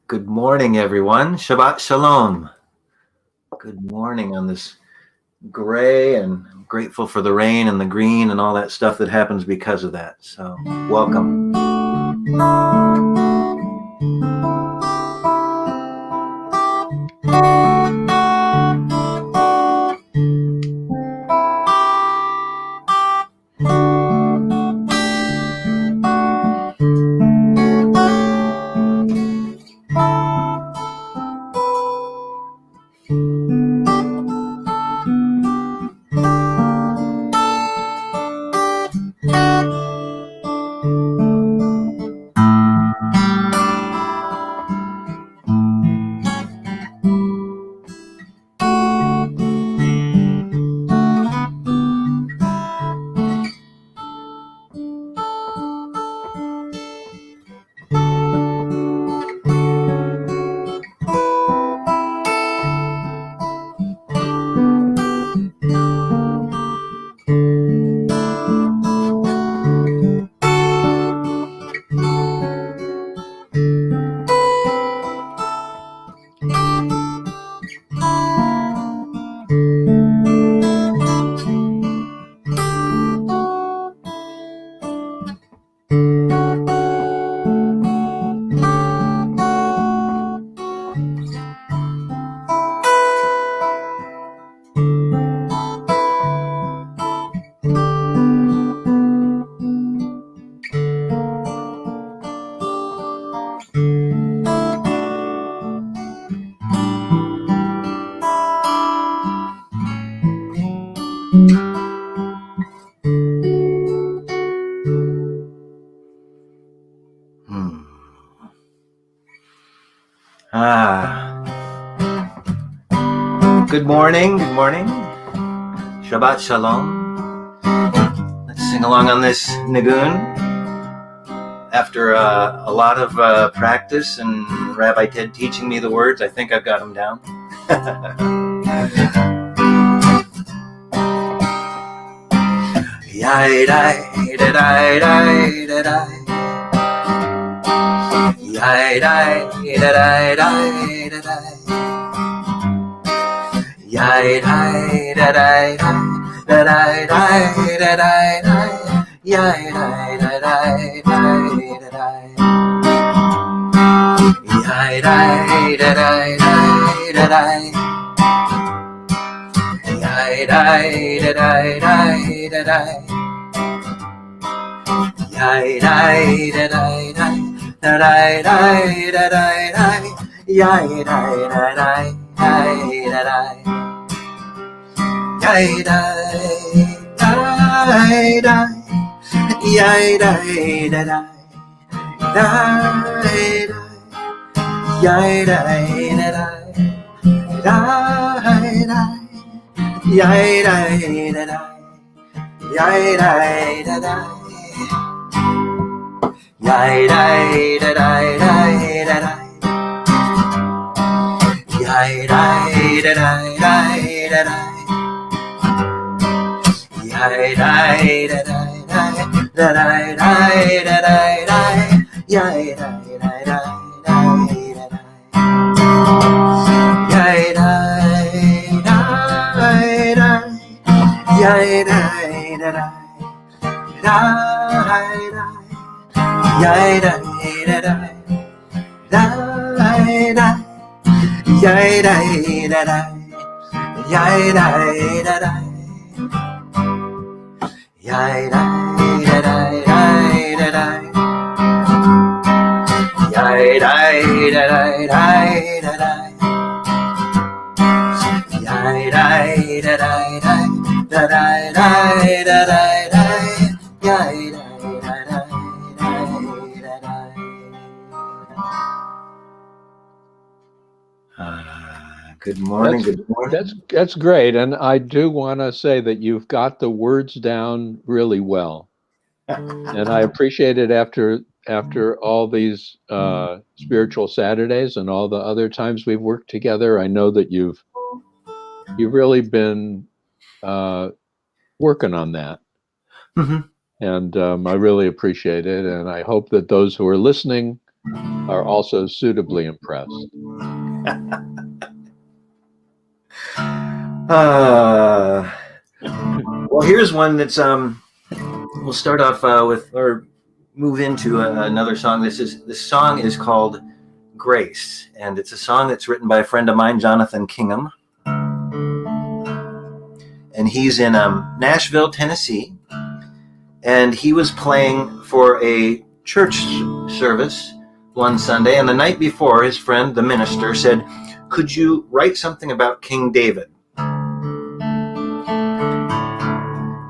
Good morning, everyone. Shabbat Shalom. Good morning on this gray, and I'm grateful for the rain and the green and all that stuff that happens because of that. So, welcome. Good morning. Good morning. Shabbat Shalom. Let's sing along on this nigun. After a lot of practice and Rabbi Ted teaching me the words, I think I've got them down. Good morning. Good morning. That's great, and I do want to say that you've got the words down really well, and I appreciate it after all these spiritual Saturdays and all the other times we've worked together. I know that you've really been working on that, and I really appreciate it, and I hope that those who are listening are also suitably impressed. Well, here's one that's we'll start off with, or move into another song. This song is called Grace, and it's a song that's written by a friend of mine, Jonathan Kingham, and he's in Nashville, Tennessee, and he was playing for a church service one Sunday, and the night before, his friend, the minister, said, "Could you write something about King David?"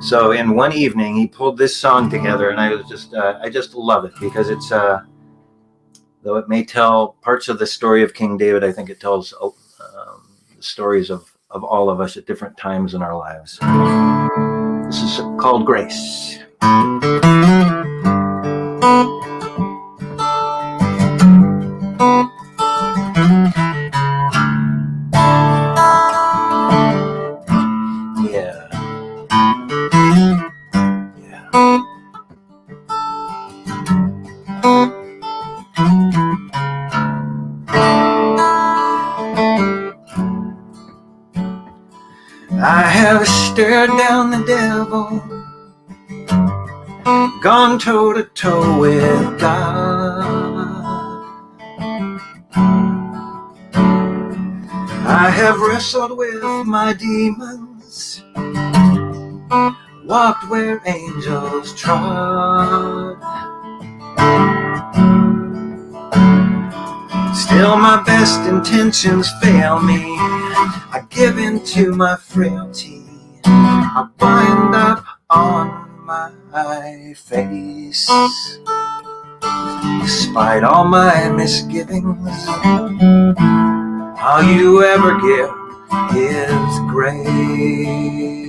So in one evening, he pulled this song together, and I just love it, because it's, though it may tell parts of the story of King David, I think it tells stories of all of us at different times in our lives. This is called Grace. I have stared down the devil, gone toe to toe with God. I have wrestled with my demons, walked where angels trod. Still my best intentions fail me. I give in to my frailty. I bind up on my face. Despite all my misgivings, all you ever give is grace.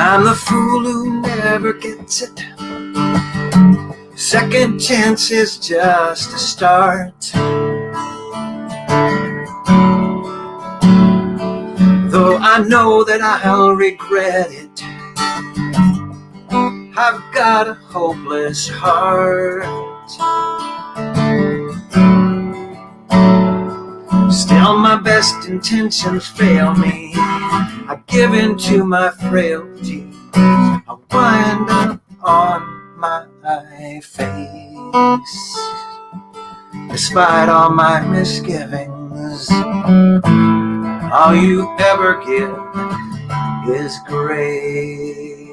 I'm the fool who never gets it. Second chance is just a start. Though I know that I'll regret it, I've got a hopeless heart. Still my best intentions fail me. I give in to my frailty. I wind up on my face. Despite all my misgivings, all you ever give is grace.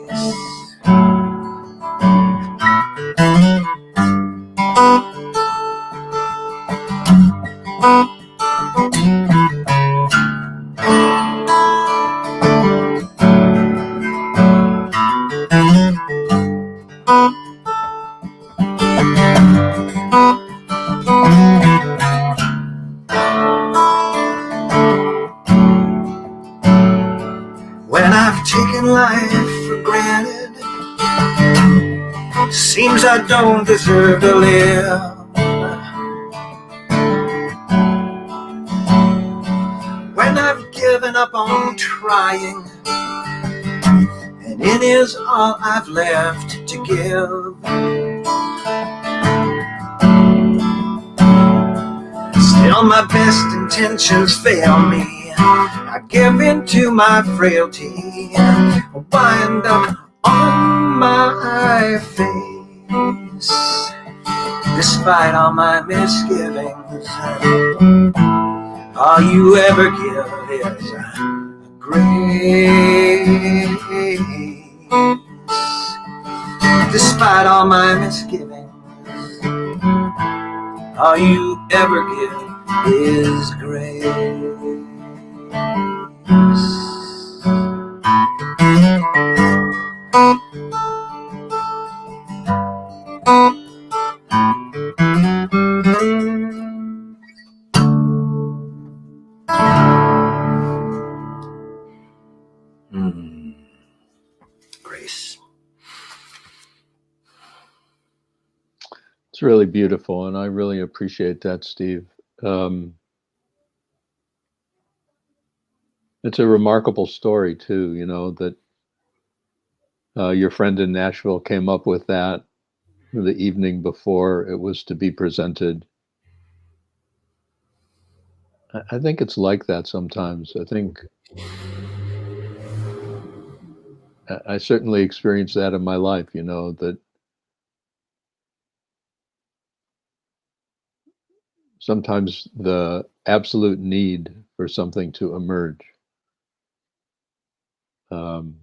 When I've taken life for granted, seems I don't deserve to live. When I've given up on trying, and it is all I've left to give. Still my best intentions fail me. I give in to my frailty. I wind up on my face. Despite all my misgivings, all you ever give is grace. Despite all my misgivings, all you ever give is grace. It's really beautiful, and I really appreciate that, Steve. Um, it's a remarkable story too, that your friend in Nashville came up with that the evening before it was to be presented. I think it's like that sometimes. I think I certainly experienced that in my life, that sometimes the absolute need for something to emerge, um,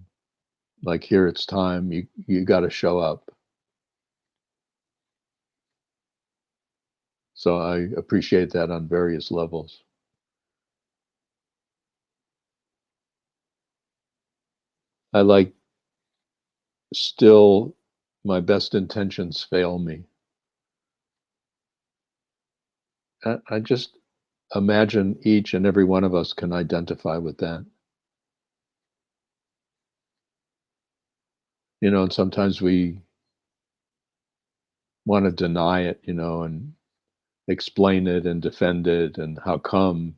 like here it's time, you got to show up. So I appreciate that on various levels. I like still my best intentions fail me. I just imagine each and every one of us can identify with that. And sometimes we want to deny it, and explain it and defend it and how come.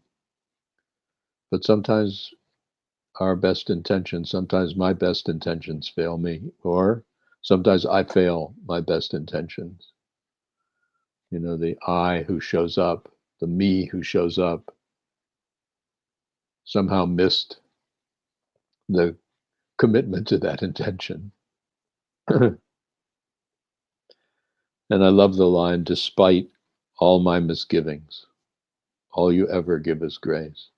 But sometimes sometimes my best intentions fail me, or sometimes I fail my best intentions. The I who shows up, the me who shows up, somehow missed the commitment to that intention. And I love the line, despite all my misgivings, all you ever give is grace.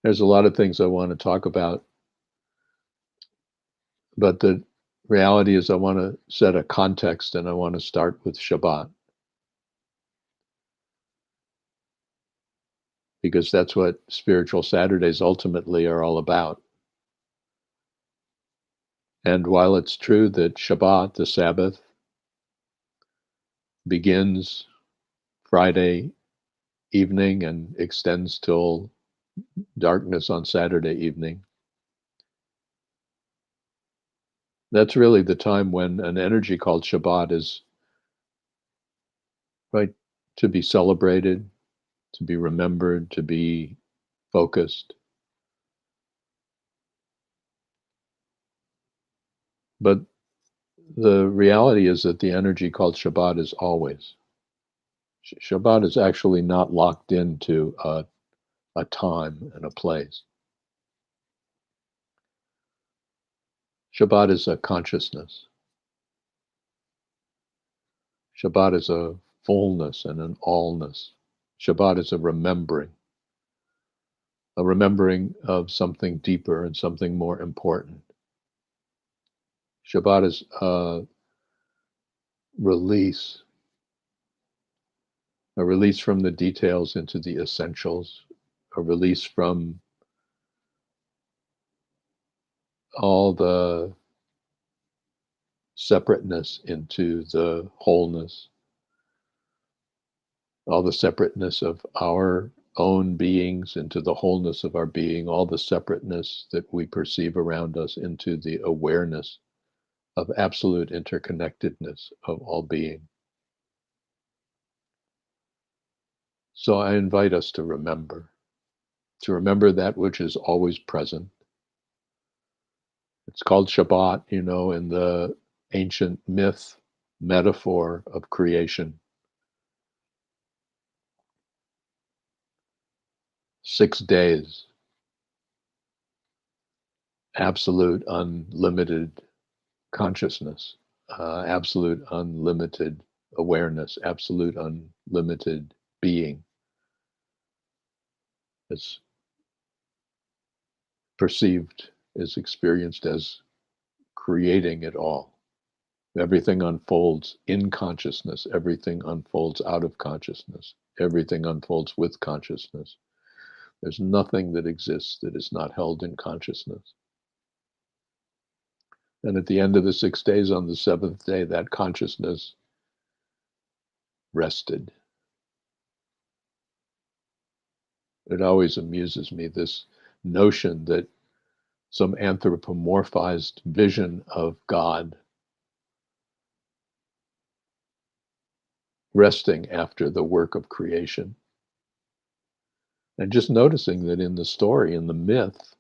There's a lot of things I want to talk about, but the reality is I want to set a context, and I want to start with Shabbat, because that's what spiritual Saturdays ultimately are all about. And while it's true that Shabbat, the Sabbath, begins Friday evening and extends till darkness on Saturday evening, that's really the time when an energy called Shabbat is right to be celebrated, to be remembered, to be focused. But the reality is that the energy called Shabbat is always. Shabbat is actually not locked into a time and a place. Shabbat is a consciousness. Shabbat is a fullness and an allness. Shabbat is a remembering of something deeper and something more important. Shabbat is a release from the details into the essentials, a release from all the separateness into the wholeness, all the separateness of our own beings into the wholeness of our being, all the separateness that we perceive around us into the awareness of absolute interconnectedness of all being. So I invite us to remember that which is always present. It's called Shabbat, in the ancient myth metaphor of creation. 6 days, absolute unlimited consciousness, absolute unlimited awareness, absolute unlimited being. It's perceived, is experienced as creating it all. Everything unfolds in consciousness. Everything unfolds out of consciousness. Everything unfolds with consciousness. There's nothing that exists that is not held in consciousness. And at the end of the 6 days, on the 7th day, that consciousness rested. It always amuses me, this notion that some anthropomorphized vision of God resting after the work of creation. And just noticing that in the story, in the myth,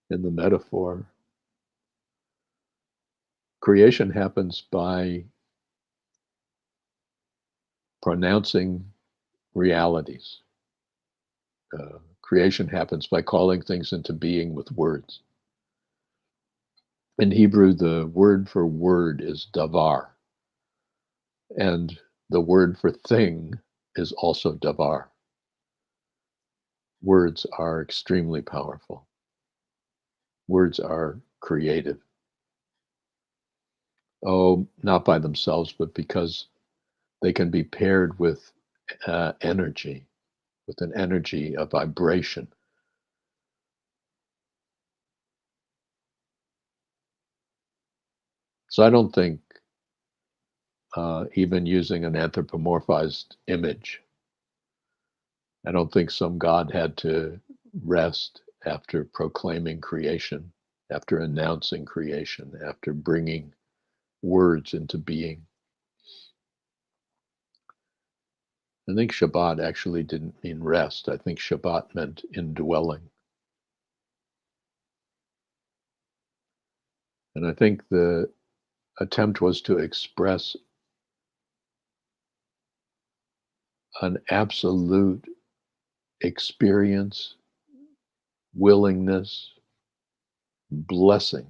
in the metaphor, creation happens by pronouncing realities. Creation happens by calling things into being with words. In Hebrew, the word for word is davar, and the word for thing is also davar. Words are extremely powerful. Words are creative. Oh, not by themselves, but because they can be paired with energy, with an energy, a vibration. So I don't think even using an anthropomorphized image, I don't think some God had to rest after proclaiming creation, after announcing creation, after bringing words into being. I think Shabbat actually didn't mean rest. I think Shabbat meant indwelling. And I think the attempt was to express an absolute experience, willingness, blessing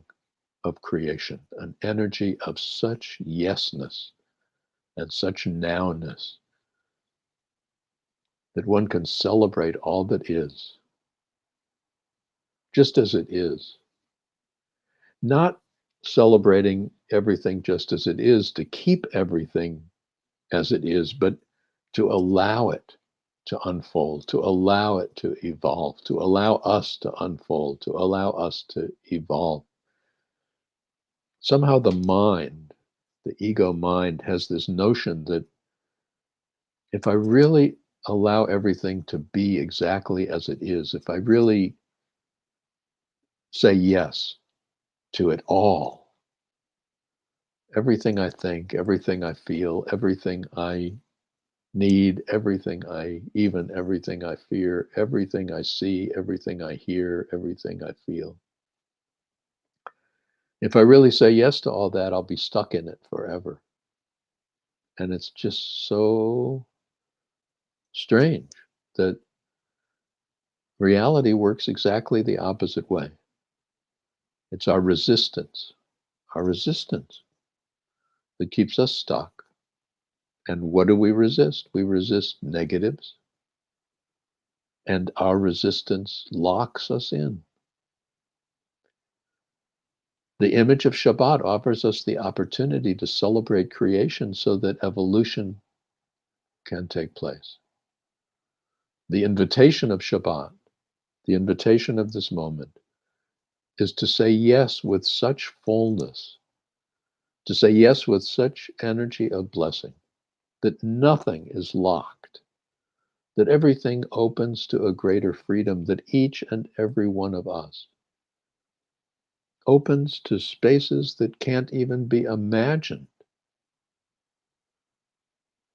of creation, an energy of such yesness and such nowness that one can celebrate all that is, just as it is. Not celebrating everything just as it is to keep everything as it is, but to allow it to unfold, to allow it to evolve, to allow us to unfold, to allow us to evolve. Somehow the mind, the ego mind, has this notion that if I really allow everything to be exactly as it is, if I really say yes to it all, everything I think, everything I feel, everything I need, everything I fear, everything I see, everything I hear, everything I feel. If I really say yes to all that, I'll be stuck in it forever. And it's just so strange that reality works exactly the opposite way. It's our resistance that keeps us stuck. And what do we resist? We resist negatives, and our resistance locks us in. The image of Shabbat offers us the opportunity to celebrate creation so that evolution can take place. The invitation of Shabbat, the invitation of this moment, is to say yes with such fullness, to say yes with such energy of blessing, that nothing is locked, that everything opens to a greater freedom, that each and every one of us opens to spaces that can't even be imagined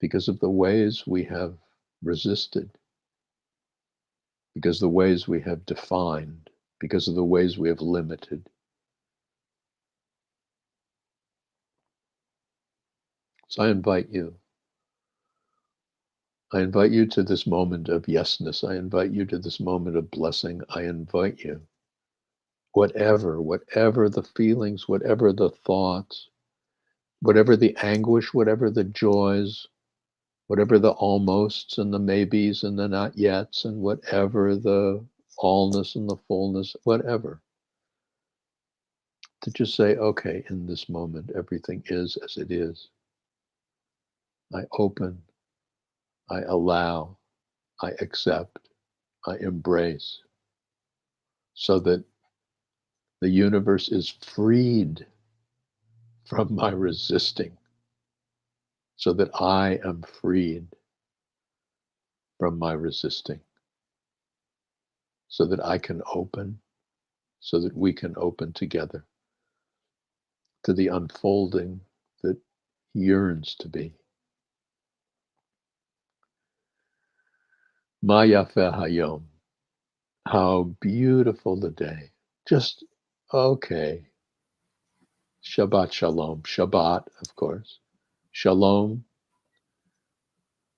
because of the ways we have resisted, because of the ways we have defined, because of the ways we have limited. So I invite you to this moment of yesness. I invite you to this moment of blessing. I invite you, whatever the feelings, whatever the thoughts, whatever the anguish, whatever the joys, whatever the almosts and the maybes and the not yets, and whatever the allness and the fullness, whatever, to just say, okay, in this moment, everything is as it is. I open, I allow, I accept, I embrace, so that the universe is freed from my resisting, so that I am freed from my resisting, so that I can open, so that we can open together to the unfolding that yearns to be. Ma yafe hayom. How beautiful the day. Just, okay. Shabbat shalom. Shabbat, of course. Shalom,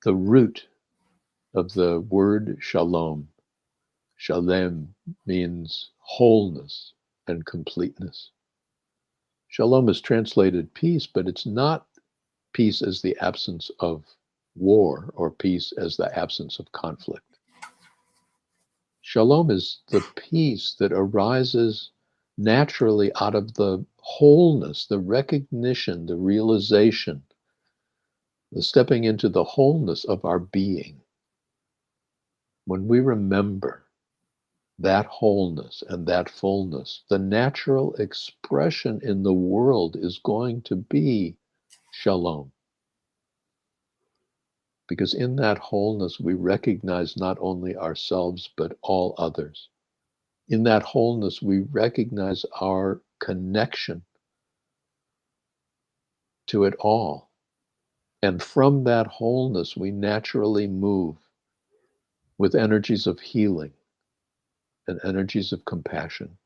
the root of the word shalom. Shalem means wholeness and completeness. Shalom is translated peace, but it's not peace as the absence of war or peace as the absence of conflict. Shalom is the peace that arises naturally out of the wholeness, the recognition, the realization, the stepping into the wholeness of our being. When we remember that wholeness and that fullness, the natural expression in the world is going to be shalom. Because in that wholeness, we recognize not only ourselves, but all others. In that wholeness, we recognize our connection to it all. And from that wholeness, we naturally move with energies of healing and energies of compassion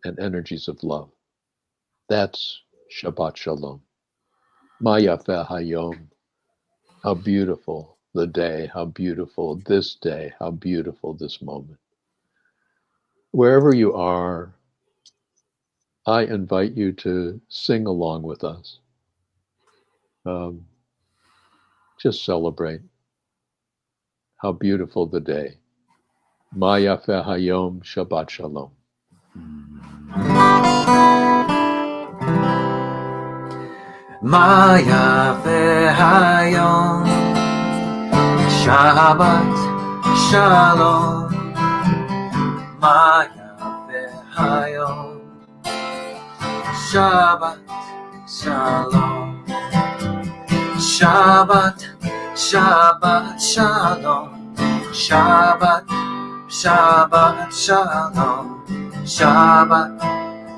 and energies of love. That's Shabbat Shalom. Ma yafe hayom. How beautiful the day, how beautiful this day, how beautiful this moment. Wherever you are, I invite you to sing along with us. Just celebrate how beautiful the day. Ma yafe hayom, Shabbat Shalom. Ma yafe hayom, Shabbat Shalom. Ma yafe hayom, Shabbat Shalom. Shabbat, Shabbat Shalom. Shabbat, Shabbat Shalom. Shabbat,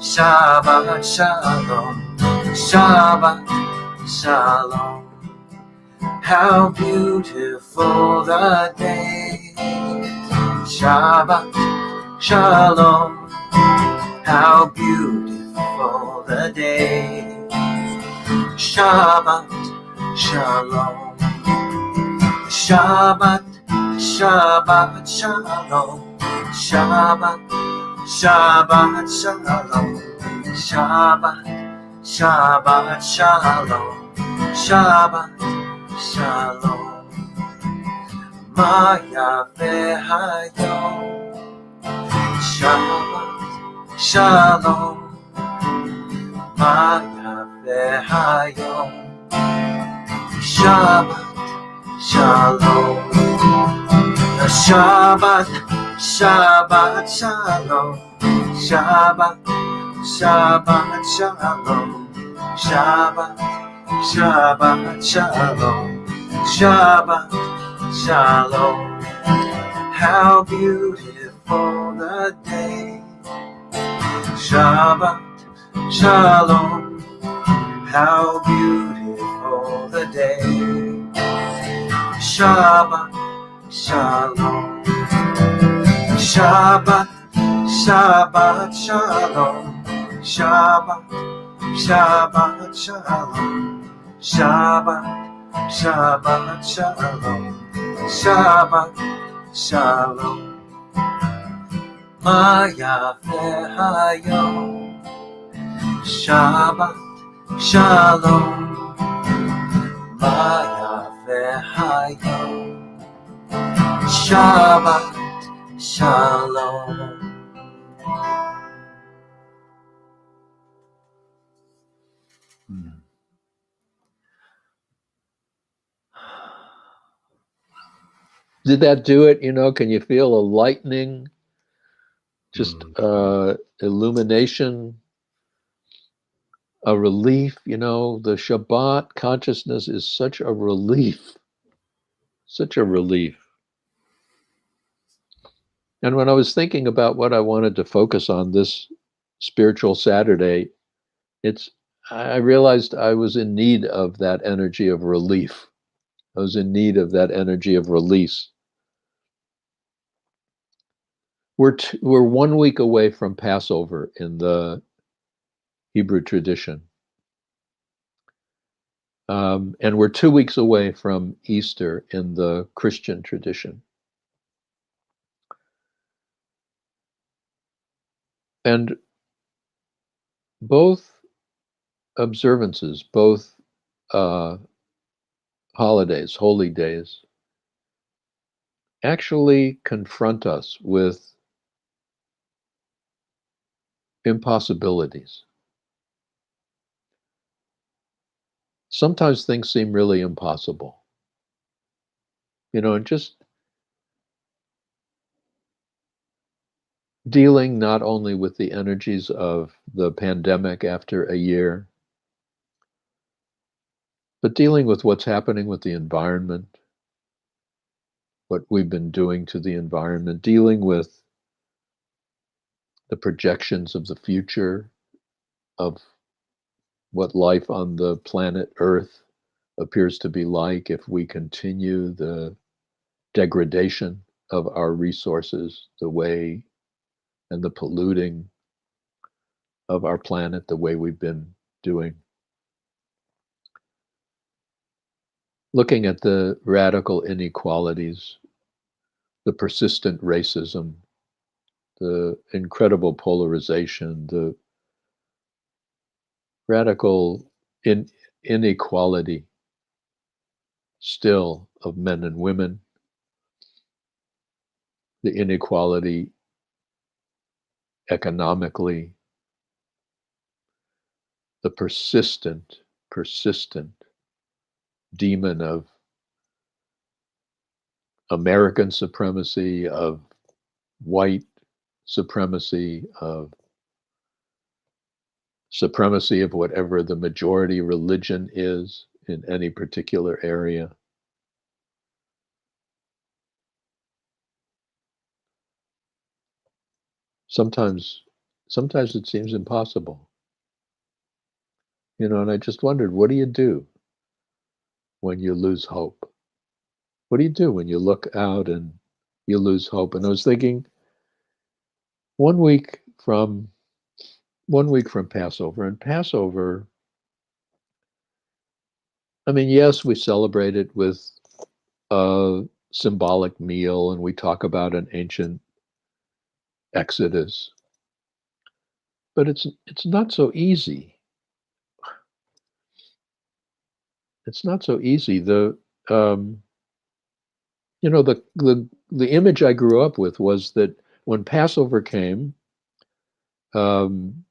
Shabbat Shalom. Shabbat Shalom. How beautiful the day. Shabbat Shalom. How beautiful the day. Shabbat Shalom. Shabbat, Shabbat Shalom. Shabbat, Shabbat Shalom. Shabbat, Shabbat Shalom. Shabbat Shalom. Ma yafe hayom. Shabbat Shalom. Ma yafe hayom. Shabbat Shalom. Shabbat, Shabbat Shalom. Shabbat, Shabbat Shalom. Shabbat, Shabbat Shalom. Shabbat Shalom. How beautiful the day. Shabbat Shalom. How beautiful the day. Shabbat Shalom. Shabbat, Shabbat Shalom. Shabbat, Shabbat Shalom. Shabbat, Shabbat Shalom. Shabbat Shalom. Ma yafe hayom. Shabbat Shalom. Ma yafe hayom. Shabbat Shalom. Did that do it? Can you feel a lightning? Just illumination, a relief. The Shabbat consciousness is such a relief. Such a relief. And when I was thinking about what I wanted to focus on this spiritual Saturday, I realized I was in need of that energy of relief. I was in need of that energy of release. We're 1 week away from Passover in the Hebrew tradition. And we're 2 weeks away from Easter in the Christian tradition. And both observances, both holidays, holy days, actually confront us with impossibilities. Sometimes things seem really impossible. And just dealing not only with the energies of the pandemic after a year, but dealing with what's happening with the environment, what we've been doing to the environment, dealing with the projections of the future of what life on the planet Earth appears to be like if we continue the degradation of our resources, the way and the polluting of our planet the way we've been doing. Looking at the radical inequalities, the persistent racism, the incredible polarization, the radical inequality still of men and women, the inequality economically, the persistent demon of American supremacy, of white supremacy, of supremacy of whatever the majority religion is in any particular area. Sometimes it seems impossible. And I just wondered, what do you do when you lose hope? What do you do when you look out and you lose hope? And I was thinking, 1 week from 1 week from Passover, and Passover, I mean, yes, we celebrate it with a symbolic meal and we talk about an ancient Exodus, but it's not so easy. It's not so easy. Um, the image I grew up with was that when Passover came, um,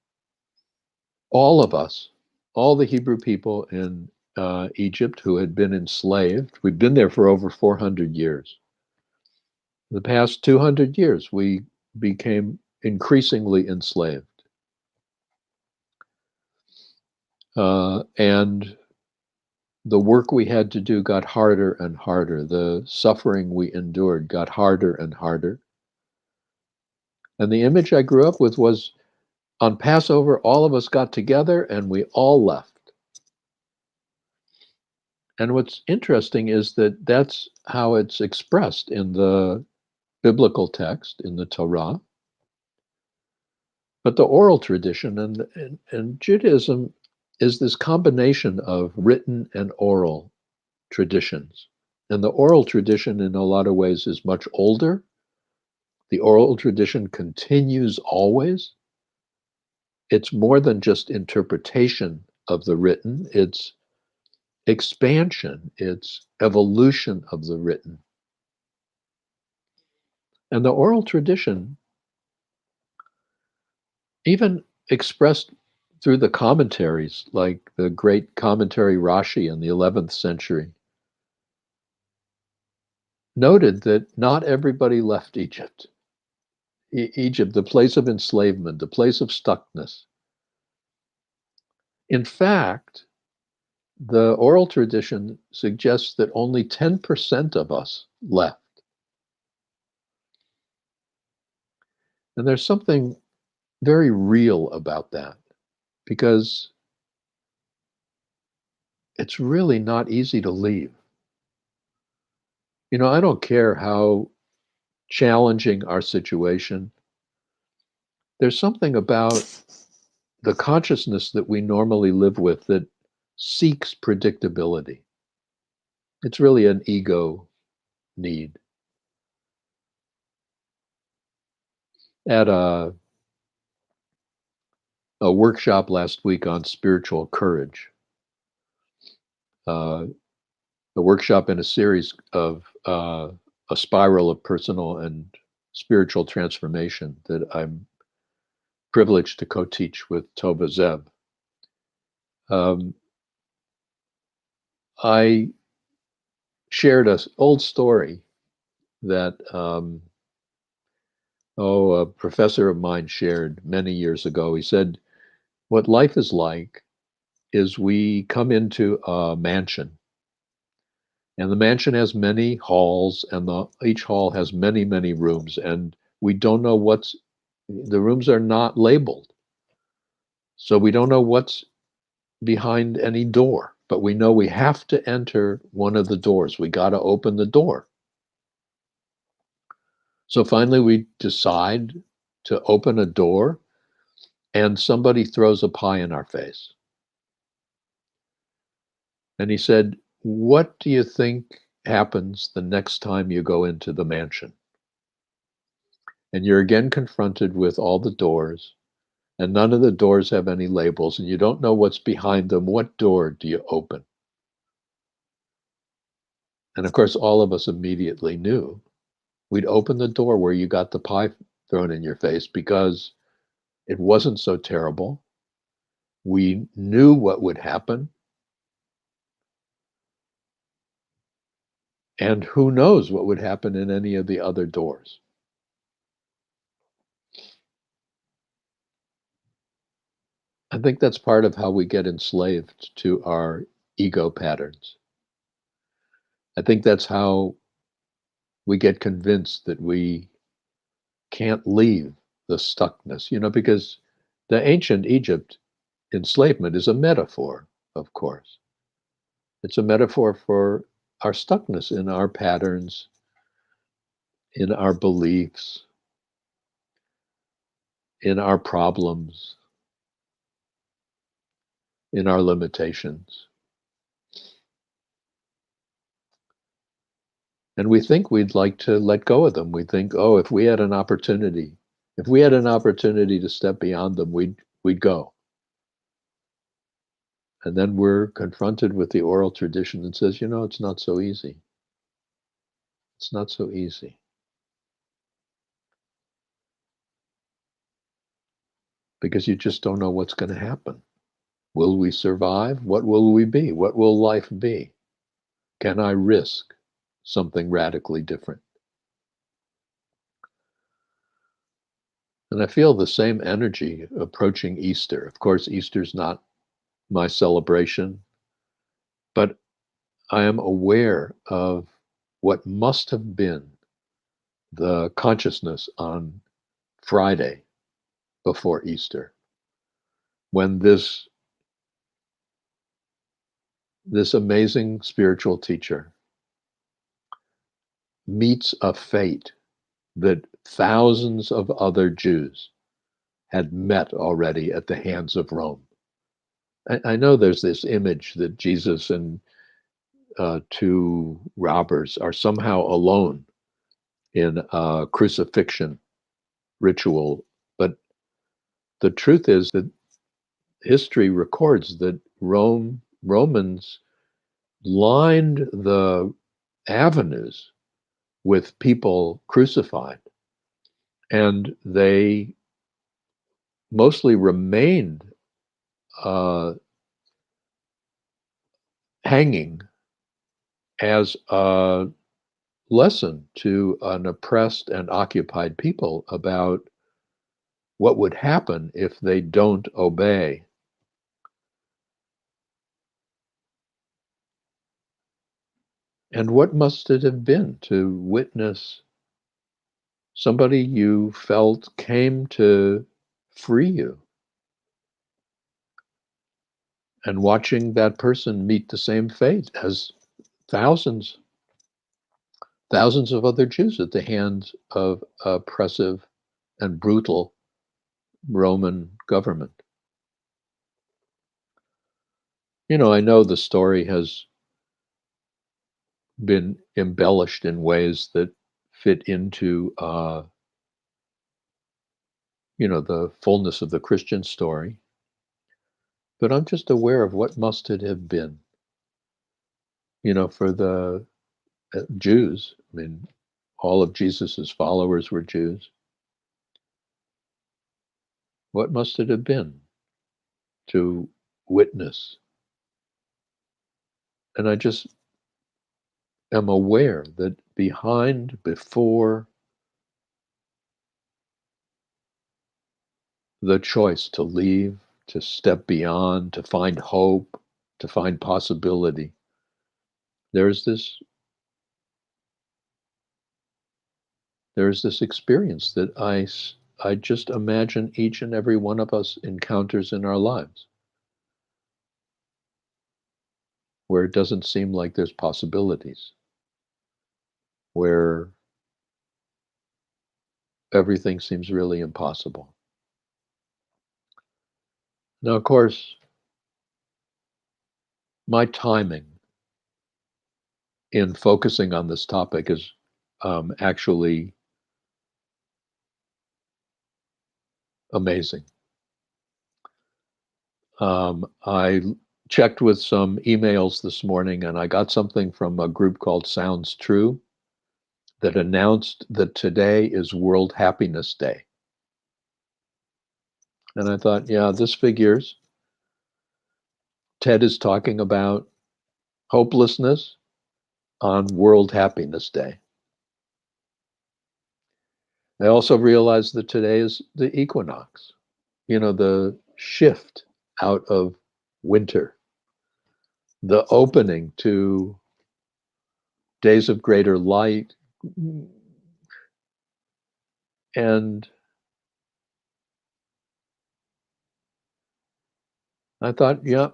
all of us, all the Hebrew people in Egypt who had been enslaved, we'd been there for over 400 years. The past 200 years, we became increasingly enslaved. And the work we had to do got harder and harder. The suffering we endured got harder and harder. And the image I grew up with was on Passover, all of us got together and we all left. And what's interesting is that that's how it's expressed in the biblical text, in the Torah. But the oral tradition and Judaism is this combination of written and oral traditions. And the oral tradition, in a lot of ways, is much older. The oral tradition continues always. It's more than just interpretation of the written, it's expansion, it's evolution of the written. And the oral tradition, even expressed through the commentaries, like the great commentary Rashi in the 11th century, noted that not everybody left Egypt. Egypt, the place of enslavement, the place of stuckness. In fact, the oral tradition suggests that only 10% of us left. And there's something very real about that, because it's really not easy to leave. I don't care how challenging our situation. There's something about the consciousness that we normally live with that seeks predictability. It's really an ego need. At a workshop last week on spiritual courage, a workshop in a series of a spiral of personal and spiritual transformation that I'm privileged to co-teach with Tova Zev. I shared an old story that a professor of mine shared many years ago. He said, what life is like is we come into a mansion, and the mansion has many halls, and each hall has many, many rooms, and we don't know the rooms are not labeled. So we don't know what's behind any door, but we know we have to enter one of the doors. We got to open the door. So finally we decide to open a door, and somebody throws a pie in our face. And he said, what do you think happens the next time you go into the mansion? And you're again confronted with all the doors, and none of the doors have any labels, and you don't know what's behind them. What door do you open? And of course, all of us immediately knew we'd open the door where you got the pie thrown in your face, because it wasn't so terrible. We knew what would happen. And who knows what would happen in any of the other doors. I think that's part of how we get enslaved to our ego patterns. I think that's how we get convinced that we can't leave the stuckness, because the ancient Egypt enslavement is a metaphor, of course. It's a metaphor for our stuckness in our patterns, in our beliefs, in our problems, in our limitations. And we think we'd like to let go of them. We think, oh, if we had an opportunity to step beyond them, we'd go. And then we're confronted with the oral tradition that says, it's not so easy. It's not so easy. Because you just don't know what's going to happen. Will we survive? What will we be? What will life be? Can I risk something radically different? And I feel the same energy approaching Easter. Of course, Easter's not my celebration, but I am aware of what must have been the consciousness on Friday before Easter, when this amazing spiritual teacher meets a fate that thousands of other Jews had met already at the hands of Rome. I know there's this image that Jesus and two robbers are somehow alone in a crucifixion ritual, but the truth is that history records that Romans lined the avenues with people crucified, and they mostly remained hanging as a lesson to an oppressed and occupied people about what would happen if they don't obey. And what must it have been to witness somebody you felt came to free you, and watching that person meet the same fate as thousands of other Jews at the hands of oppressive and brutal Roman government. I know the story has been embellished in ways that fit into, the fullness of the Christian story. But I'm just aware of what must it have been, for the Jews. I mean, all of Jesus's followers were Jews. What must it have been to witness? And I just am aware that before the choice to leave, to step beyond, to find hope, to find possibility, there's this experience that I just imagine each and every one of us encounters in our lives, where it doesn't seem like there's possibilities, where everything seems really impossible. Now, of course, my timing in focusing on this topic is actually amazing. I checked with some emails this morning, and I got something from a group called Sounds True that announced that today is World Happiness Day. And I thought, yeah, this figures. Ted is talking about hopelessness on World Happiness Day. I also realized that today is the equinox, the shift out of winter, the opening to days of greater light. And I thought, yeah,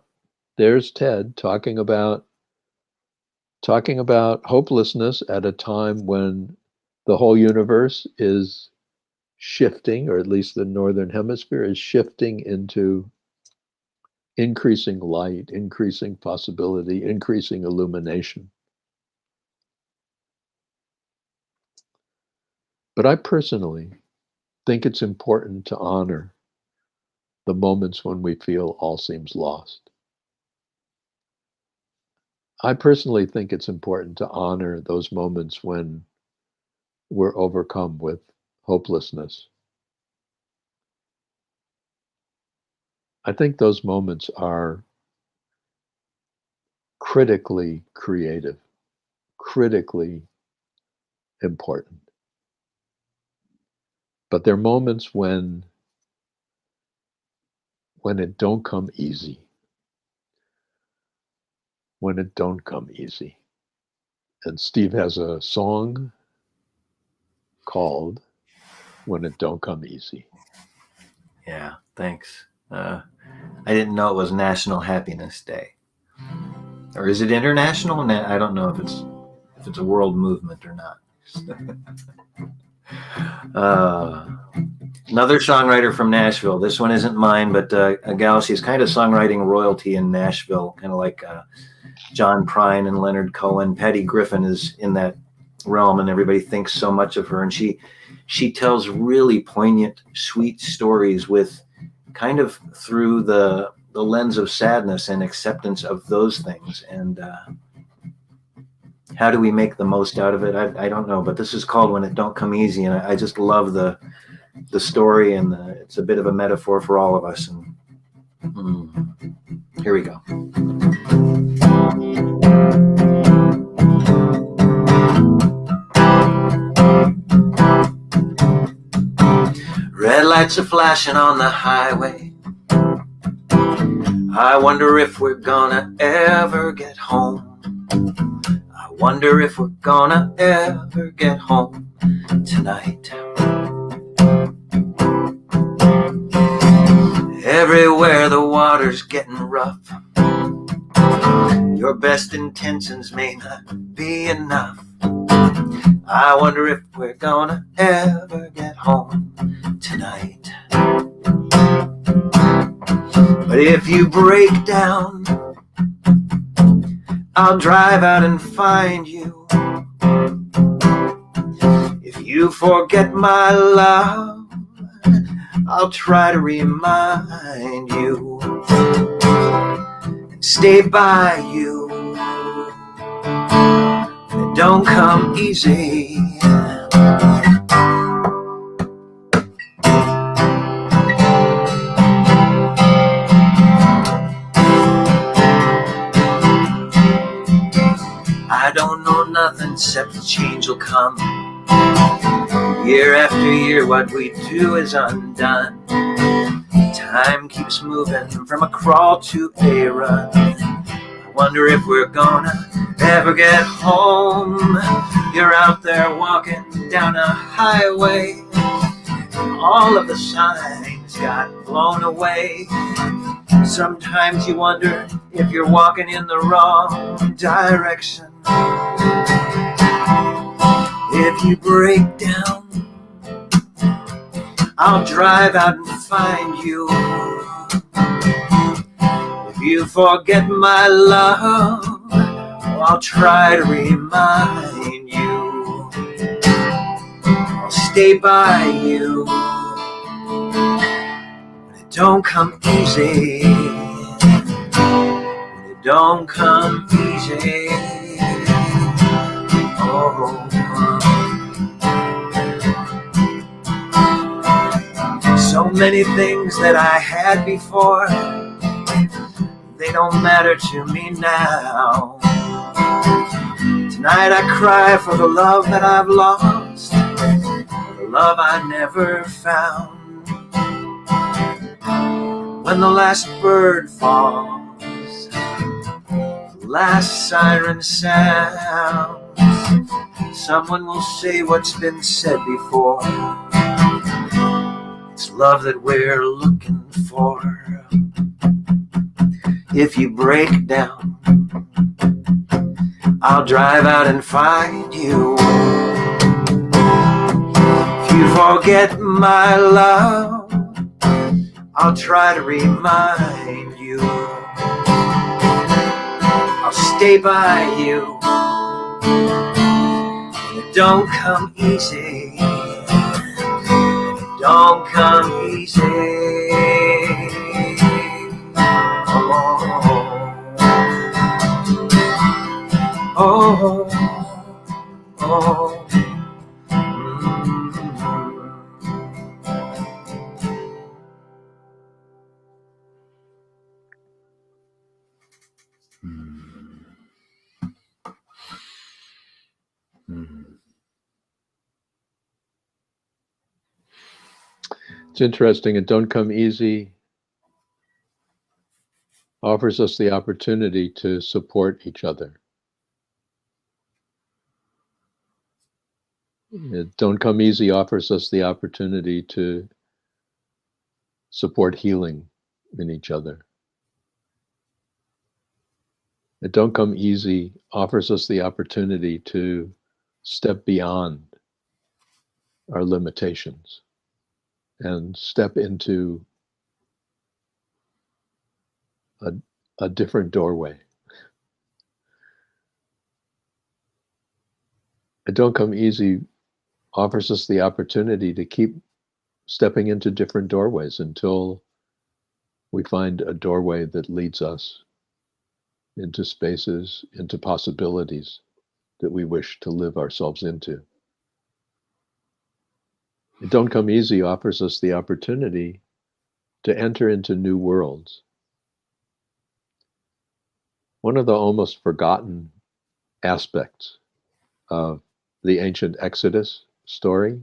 there's Ted talking about hopelessness at a time when the whole universe is shifting, or at least the northern hemisphere is shifting into increasing light, increasing possibility, increasing illumination. But I personally think it's important to honor the moments when we feel all seems lost. I personally think it's important to honor those moments when we're overcome with hopelessness. I think those moments are critically creative, critically important. But they're moments when it don't come easy. When it don't come easy. And Steve has a song called When It Don't Come Easy. Yeah, thanks. I didn't know it was National Happiness Day. Or is it international? I don't know if it's a world movement or not. Another songwriter from Nashville. This one isn't mine, but a gal. She's kind of songwriting royalty in Nashville, kind of like John Prine and Leonard Cohen. Patty Griffin is in that realm, and everybody thinks so much of her. And she tells really poignant, sweet stories with kind of through the lens of sadness and acceptance of those things. And how do we make the most out of it? I don't know, but this is called When It Don't Come Easy, and I just love the story, and it's a bit of a metaphor for all of us. And here we go. Red lights are flashing on the highway. I wonder if we're gonna ever get home. I wonder if we're gonna ever get home tonight. Everywhere the water's getting rough, your best intentions may not be enough. I wonder if we're gonna ever get home tonight. But if you break down, I'll drive out and find you. If you forget my love, I'll try to remind you and stay by you. It don't come easy. I don't know nothing except the change will come. Year after year, what we do is undone. Time keeps moving from a crawl to a run. I wonder if we're gonna ever get home. You're out there walking down a highway, all of the signs got blown away. Sometimes you wonder if you're walking in the wrong direction. If you break down, I'll drive out and find you. If you forget my love, I'll try to remind you. I'll stay by you. But it don't come easy. It don't come easy. Oh. So many things that I had before, they don't matter to me now. Tonight I cry for the love that I've lost, the love I never found. When the last bird falls, the last siren sounds, someone will say what's been said before. It's love that we're looking for. If you break down, I'll drive out and find you. If you forget my love, I'll try to remind you. I'll stay by you. And it don't come easy. Don't come easy. Oh, oh, oh. It's interesting. It don't come easy offers us the opportunity to support each other. It don't come easy offers us the opportunity to support healing in each other. It don't come easy offers us the opportunity to step beyond our limitations and step into a different doorway. It don't come easy offers us the opportunity to keep stepping into different doorways until we find a doorway that leads us into spaces, into possibilities that we wish to live ourselves into. It don't come easy offers us the opportunity to enter into new worlds. One of the almost forgotten aspects of the ancient Exodus story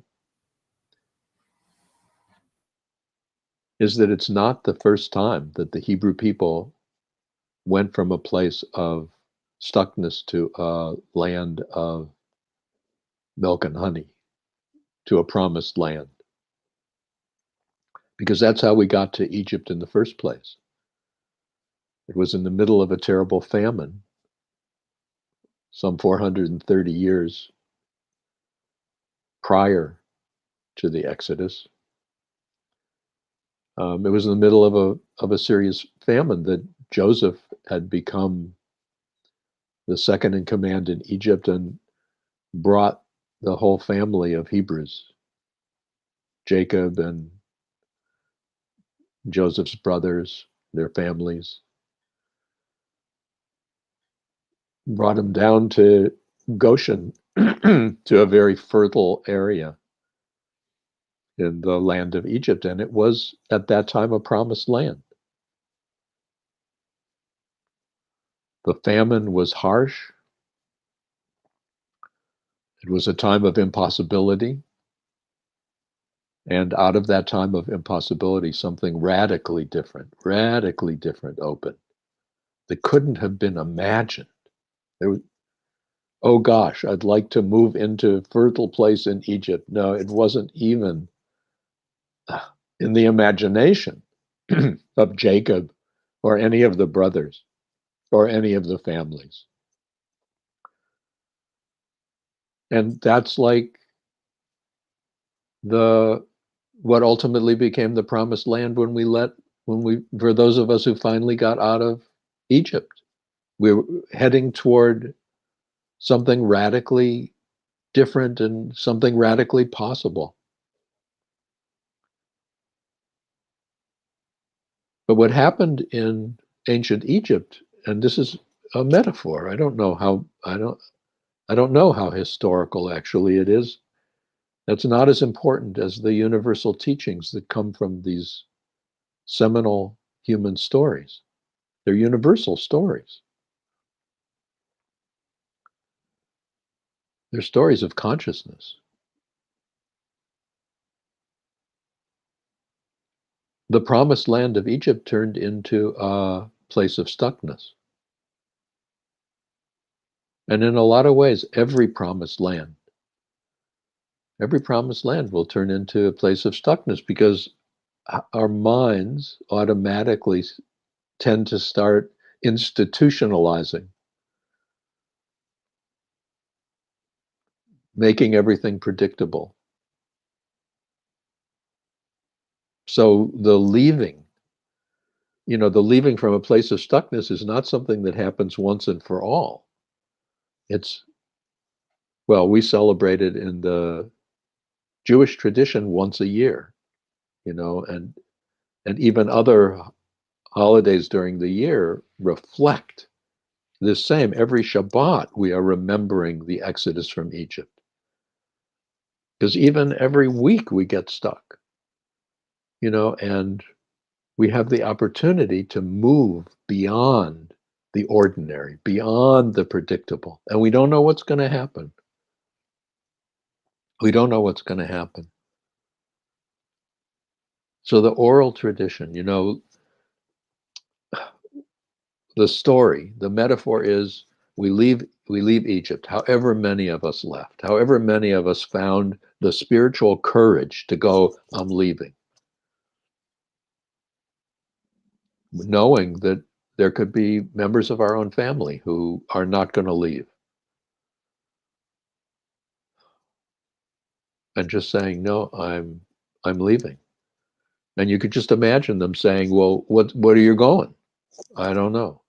is that it's not the first time that the Hebrew people went from a place of stuckness to a land of milk and honey. to a promised land. Because that's how we got to Egypt in the first place. It was in the middle of a terrible famine, some 430 years prior to the Exodus. It was in the middle of a serious famine that Joseph had become the second in command in Egypt and brought the whole family of Hebrews, Jacob and Joseph's brothers, their families, brought them down to Goshen, to a very fertile area in the land of Egypt. And it was at that time a promised land. The famine was harsh. It was a time of impossibility. And out of that time of impossibility, something radically different opened that couldn't have been imagined. There was, oh gosh, I'd like to move into a fertile place in Egypt. No, it wasn't even in the imagination of Jacob or any of the brothers or any of the families. And that's like what ultimately became the promised land when we for those of us who finally got out of Egypt. We were heading toward something radically different and something radically possible. But what happened in ancient Egypt, and this is a metaphor, I don't know how historical actually it is. That's not as important as the universal teachings that come from these seminal human stories. They're universal stories. They're stories of consciousness. The promised land of Egypt turned into a place of stuckness. And in a lot of ways, every promised land will turn into a place of stuckness because our minds automatically tend to start institutionalizing, making everything predictable. So the leaving from a place of stuckness is not something that happens once and for all. We celebrate it in the Jewish tradition once a year, and even other holidays during the year reflect this same. Every Shabbat, we are remembering the Exodus from Egypt. Because even every week we get stuck, and we have the opportunity to move beyond the ordinary, beyond the predictable. And we don't know what's going to happen. So the oral tradition, the story, the metaphor is we leave Egypt, however many of us left, however many of us found the spiritual courage to go, I'm leaving. Knowing that there could be members of our own family who are not going to leave. And just saying, no, I'm leaving. And you could just imagine them saying, well, what are you going? I don't know.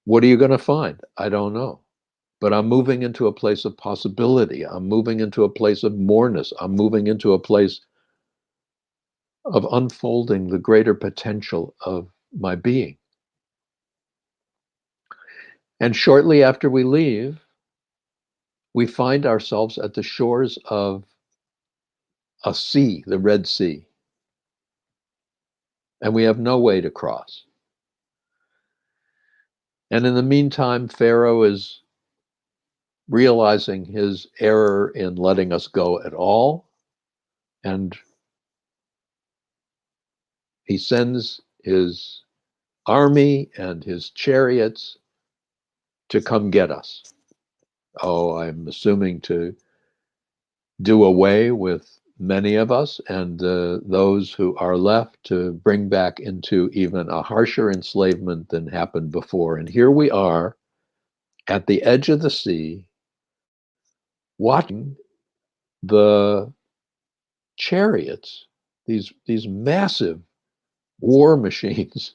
What are you going to find? I don't know. But I'm moving into a place of possibility. I'm moving into a place of moreness. I'm moving into a place of unfolding the greater potential of my being. And shortly after we leave, we find ourselves at the shores of a sea, the Red Sea. And we have no way to cross. And in the meantime, Pharaoh is realizing his error in letting us go at all. And he sends his army and his chariots to come get us. Oh, I'm assuming to do away with many of us, and those who are left to bring back into even a harsher enslavement than happened before. And here we are at the edge of the sea, watching the chariots, these massive war machines,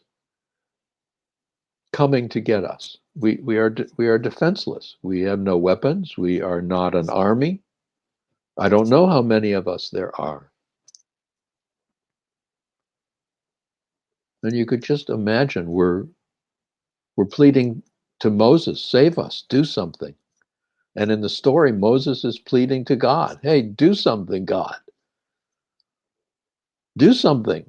coming to get us. We are defenseless. We have no weapons. We are not an army. I don't know how many of us there are. And you could just imagine we're pleading to Moses, save us, do something. And in the story, Moses is pleading to God, hey, do something, God. Do something.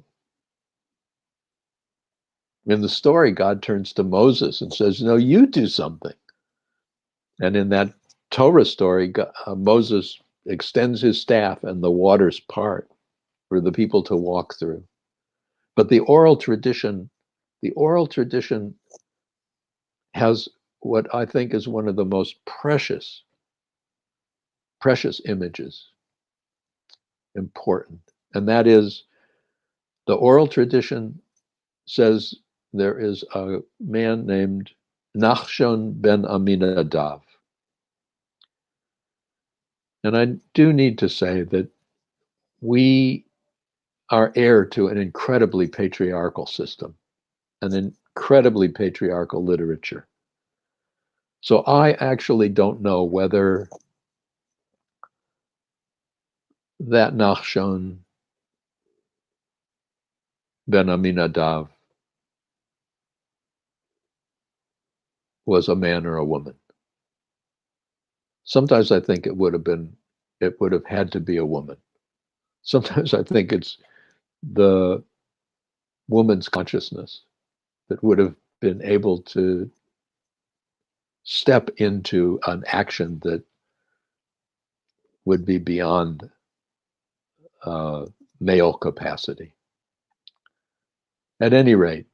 In the story, God turns to Moses and says, no, you do something. And in that Torah story, Moses extends his staff and the waters part for the people to walk through. But the oral tradition has what I think is one of the most precious images, important. And that is, the oral tradition says there is a man named Nachshon ben Aminadav. And I do need to say that we are heir to an incredibly patriarchal system, an incredibly patriarchal literature. So I actually don't know whether that Nachshon ben Aminadav was a man or a woman. Sometimes I think it would have had to be a woman. Sometimes I think it's the woman's consciousness that would have been able to step into an action that would be beyond male capacity. At any rate,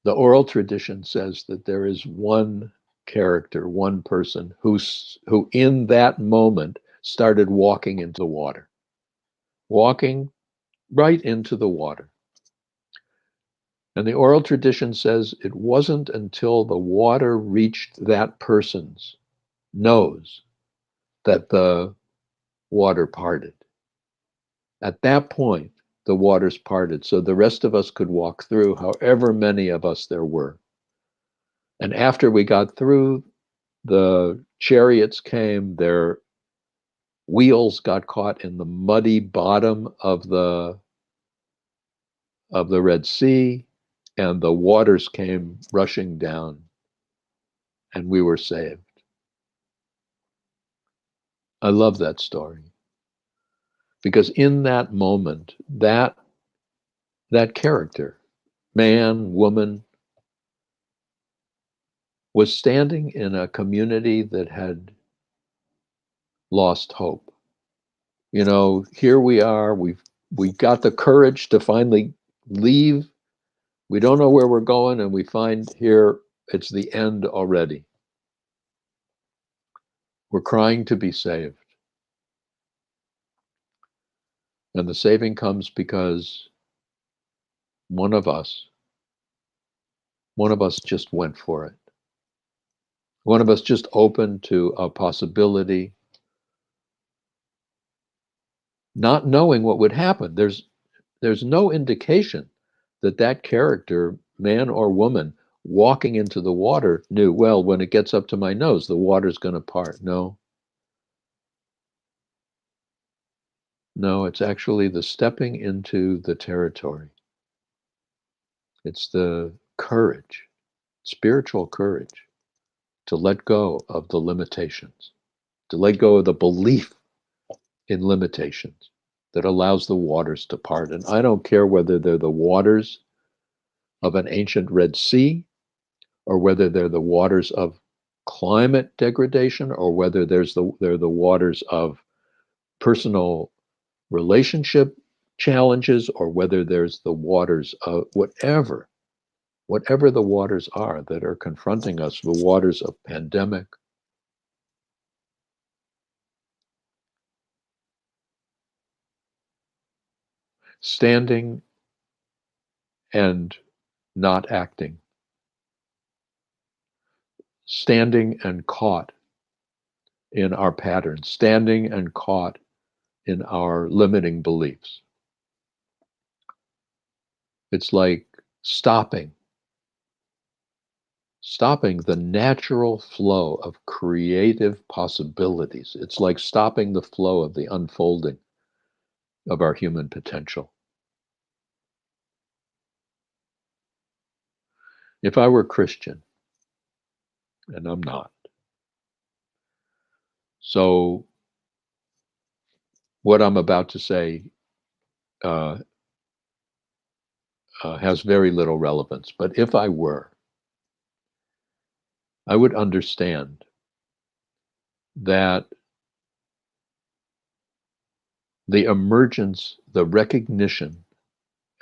the oral tradition says that there is one character, one person who in that moment started walking into the water, walking right into the water. And the oral tradition says it wasn't until the water reached that person's nose that the water parted. At that point, the waters parted, so the rest of us could walk through, however many of us there were. And after we got through, the chariots came, their wheels got caught in the muddy bottom of the Red Sea, and the waters came rushing down, and we were saved. I love that story, because in that moment, that character, man, woman, was standing in a community that had lost hope. You know, here we are, we've got the courage to finally leave. We don't know where we're going, and we find here it's the end already. We're crying to be saved. And the saving comes because one of us just went for it. One of us just opened to a possibility, not knowing what would happen. There's no indication that character, man or woman, walking into the water knew, well, when it gets up to my nose, the water's going to part. No, it's actually the stepping into the territory. It's the courage, spiritual courage, to let go of the limitations, to let go of the belief in limitations that allows the waters to part. And I don't care whether they're the waters of an ancient Red Sea, or whether they're the waters of climate degradation, or whether they're the waters of personal relationship challenges, or whether there's the waters of whatever the waters are that are confronting us, the waters of pandemic, standing and not acting, standing and caught in our patterns, standing and caught in our limiting beliefs. It's like stopping the natural flow of creative possibilities. It's like stopping the flow of the unfolding of our human potential. If I were Christian, and I'm not, so what I'm about to say has very little relevance. But if I were, I would understand that the emergence, the recognition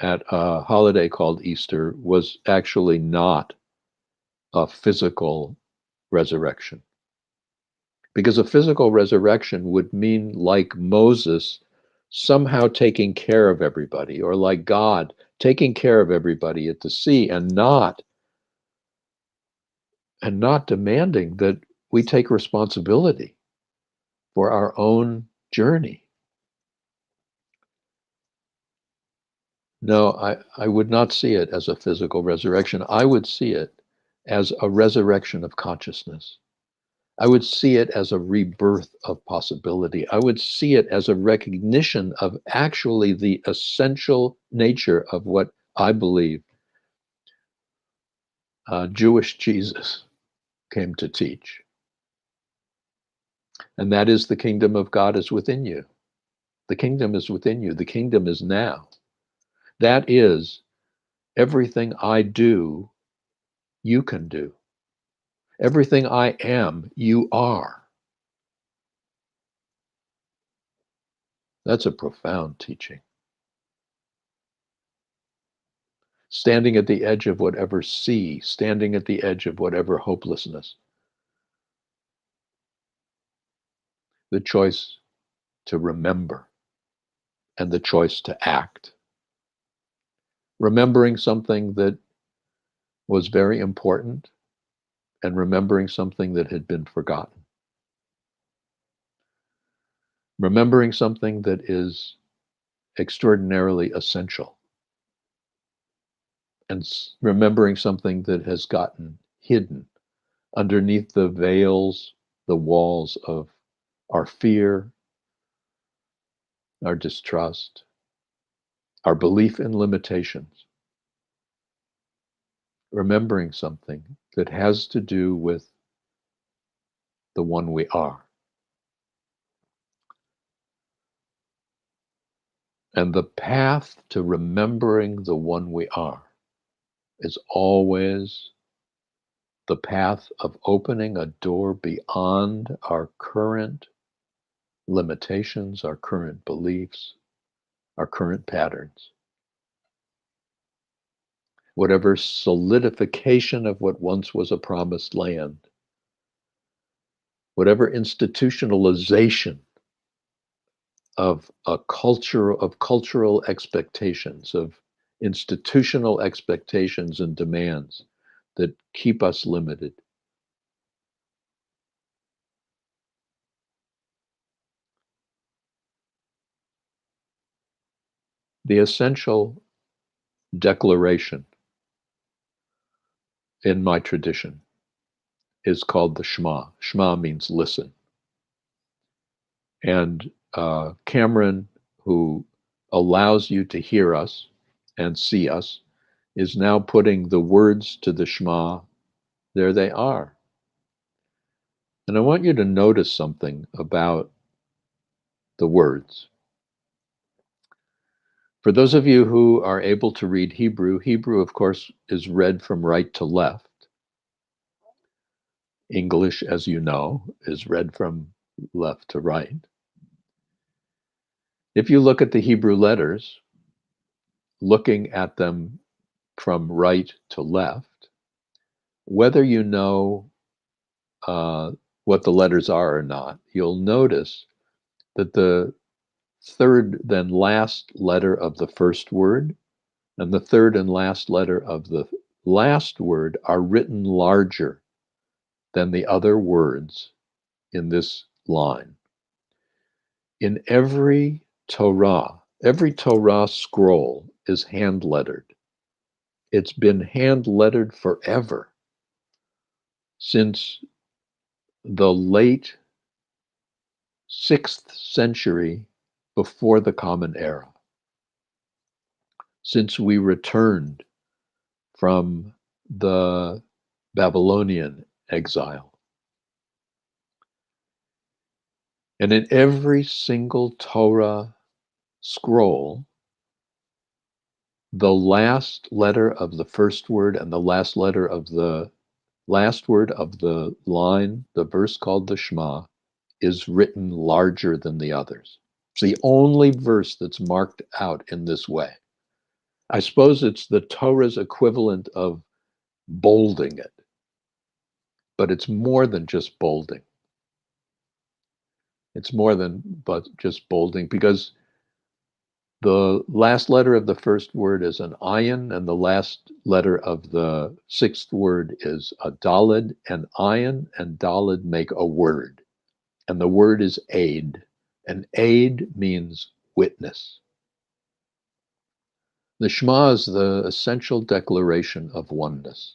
at a holiday called Easter was actually not a physical resurrection. Because a physical resurrection would mean, like Moses somehow taking care of everybody, or like God taking care of everybody at the sea, and not demanding that we take responsibility for our own journey. No, I would not see it as a physical resurrection. I would see it as a resurrection of consciousness. I would see it as a rebirth of possibility. I would see it as a recognition of actually the essential nature of what I believe Jewish Jesus came to teach. And that is, the kingdom of God is within you. The kingdom is within you. The kingdom is now. That is, everything I do, you can do. Everything I am, you are. That's a profound teaching. Standing at the edge of whatever sea, standing at the edge of whatever hopelessness. The choice to remember and the choice to act. Remembering something that was very important and remembering something that had been forgotten. Remembering something that is extraordinarily essential and remembering something that has gotten hidden underneath the veils, the walls of our fear, our distrust, our belief in limitations. Remembering something that has to do with the one we are. And the path to remembering the one we are is always the path of opening a door beyond our current limitations, our current beliefs, our current patterns. Whatever solidification of what once was a promised land, whatever institutionalization of a culture, of cultural expectations, of institutional expectations and demands that keep us limited. The essential declaration in my tradition is called the Shema. Shema means listen. And Cameron, who allows you to hear us and see us, is now putting the words to the Shema. There they are. And I want you to notice something about the words. For those of you who are able to read Hebrew, Hebrew, of course, is read from right to left. English, as you know, is read from left to right. If you look at the Hebrew letters, looking at them from right to left, whether you know what the letters are or not, you'll notice that the third then last letter of the first word and the third and last letter of the last word are written larger than the other words in this line. In every Torah scroll is hand-lettered. It's been hand-lettered forever, since the late 6th century before the Common Era, since we returned from the Babylonian exile. And in every single Torah scroll, the last letter of the first word and the last letter of the last word of the line, the verse called the Shema, is written larger than the others. It's the only verse that's marked out in this way. I suppose it's the Torah's equivalent of bolding it, but it's more than just bolding. It's more than but just bolding, because the last letter of the first word is an ayin, and the last letter of the sixth word is a daled, and ayin and daled make a word, and the word is aid, and aid means witness. The Shema is the essential declaration of oneness.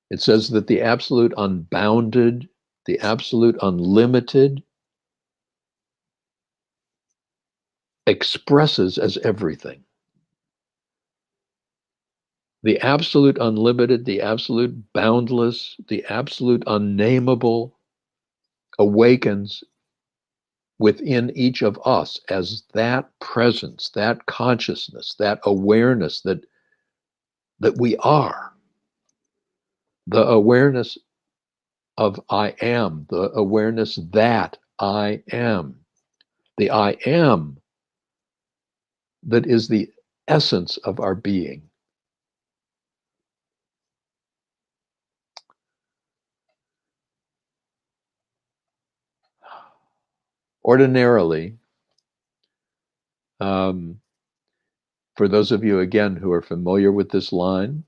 It says that the absolute unbounded, the absolute unlimited, expresses as everything. The absolute unlimited, the absolute boundless, the absolute unnameable awakens within each of us as that presence, that consciousness, that awareness that we are. The awareness of I am, the awareness that I am. The I am that is the essence of our being. Ordinarily, for those of you, again, who are familiar with this line,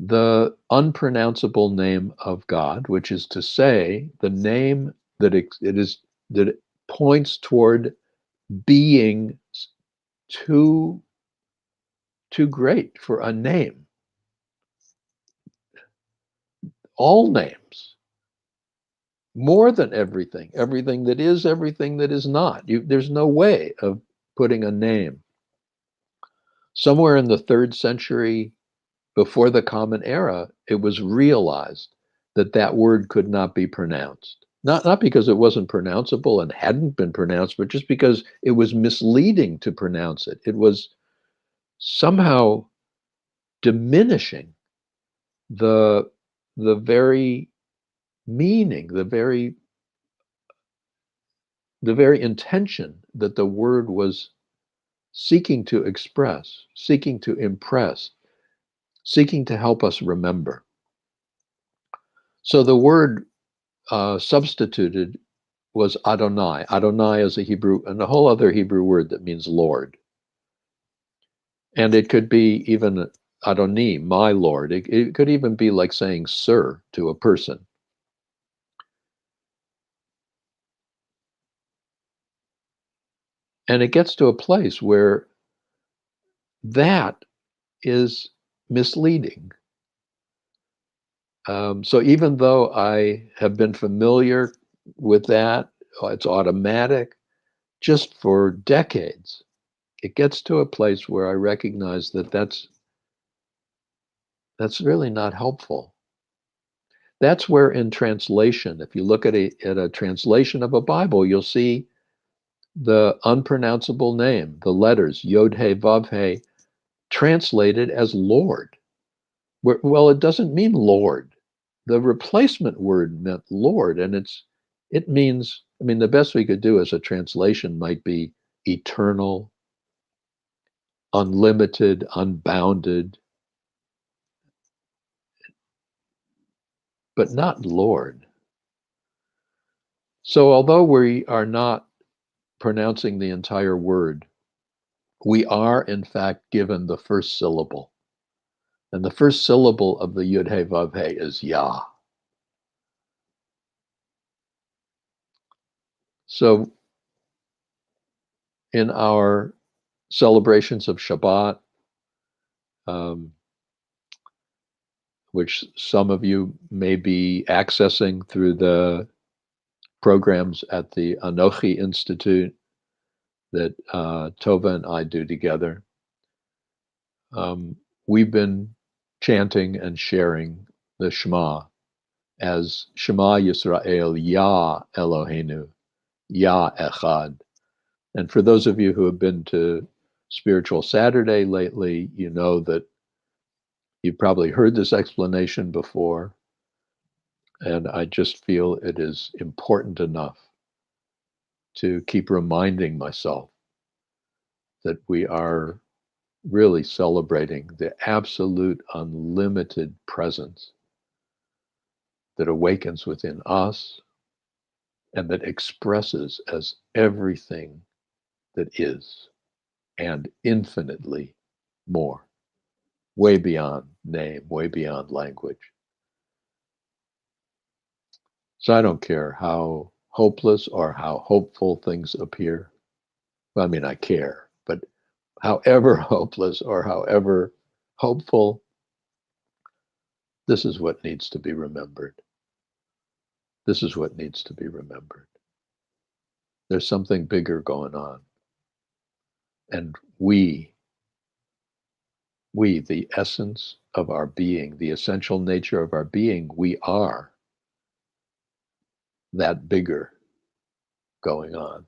the unpronounceable name of God, which is to say, the name that it points toward being too great for a name. All names, more than everything that is, everything that is not. There's no way of putting a name. Somewhere in the 3rd century before the Common Era, it was realized that that word could not be pronounced. Not because it wasn't pronounceable and hadn't been pronounced, but just because it was misleading to pronounce it. It was somehow diminishing the very meaning, the very intention that the word was seeking to express, seeking to impress, seeking to help us remember. So the word substituted was Adonai. Adonai is a Hebrew, and a whole other Hebrew word that means Lord. And it could be even Adoni, my Lord. It could even be like saying sir to a person. And it gets to a place where that is misleading. So even though I have been familiar with that, it's automatic, just for decades, it gets to a place where I recognize that that's really not helpful. That's where in translation, if you look at a translation of a Bible, you'll see the unpronounceable name, the letters Yod He Vav He, translated as Lord. Well, it doesn't mean Lord. The replacement word meant Lord, and it means, I mean, the best we could do as a translation might be eternal, unlimited, unbounded, but not Lord. So although we are not pronouncing the entire word, we are in fact given the first syllable. And the first syllable of the Yud He Vav He is Yah. So in our celebrations of Shabbat, which some of you may be accessing through the programs at the Anochi Institute that Tova and I do together, we've been chanting and sharing the Shema as Shema Yisrael, Yah Eloheinu, Yah Echad. And for those of you who have been to Spiritual Saturday lately, you know that you've probably heard this explanation before, and I just feel it is important enough to keep reminding myself that we are really celebrating the absolute unlimited presence that awakens within us and that expresses as everything that is and infinitely more, way beyond name, way beyond language. So I don't care how hopeless or how hopeful things appear. Well, I mean, I care, but however hopeless or however hopeful, this is what needs to be remembered. This is what needs to be remembered. There's something bigger going on. And we, the essence of our being, the essential nature of our being, we are that bigger going on.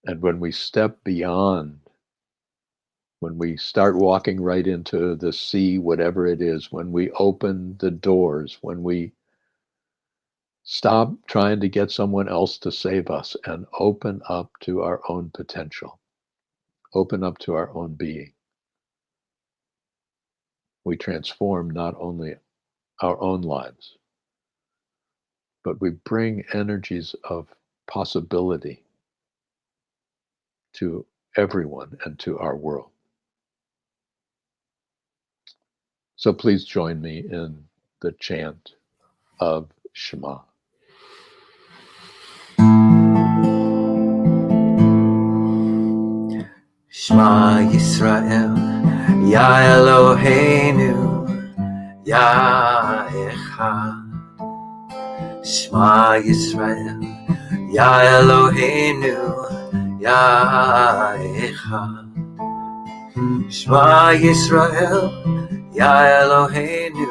And when we step beyond, when we start walking right into the sea, whatever it is, when we open the doors, when we stop trying to get someone else to save us and open up to our own potential, open up to our own being, we transform not only our own lives, but we bring energies of possibility to everyone and to our world. So please join me in the chant of Shema. Shema Yisrael, Yah Eloheinu, Yah Echad. Shema Yisrael, Yah Eloheinu, Yah Echad. Shema Yisrael, Yah Eloheinu,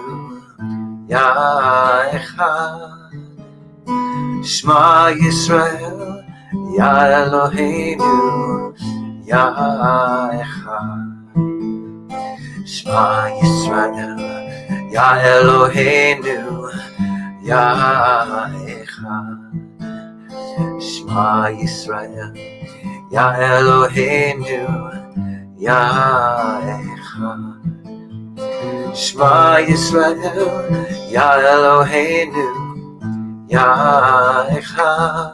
Yah Echad. Shema Yisrael, Yah Eloheinu, Yah Echad. Shema Yisrael, Yah Eloheinu, Yah Echad. Shema Yisrael, Yah Eloheinu, Yah Echad. Shema Yisrael, Yah Eloheinu, Yah Echad.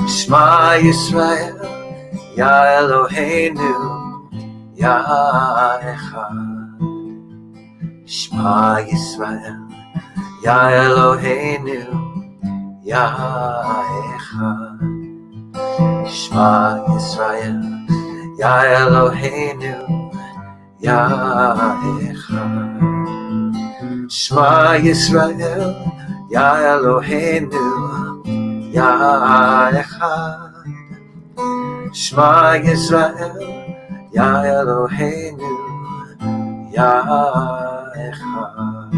Shema Yisrael, Yah Eloheinu, Yah Echad. Shema Yisrael, Yah Eloheinu, Yah Echad. Shema Yisrael, Yah Eloheinu, Yah Echad. Shema Yisrael, Yah Eloheinu, Yah Echad. Shema Yisrael, Yah Eloheinu, Yah Echad.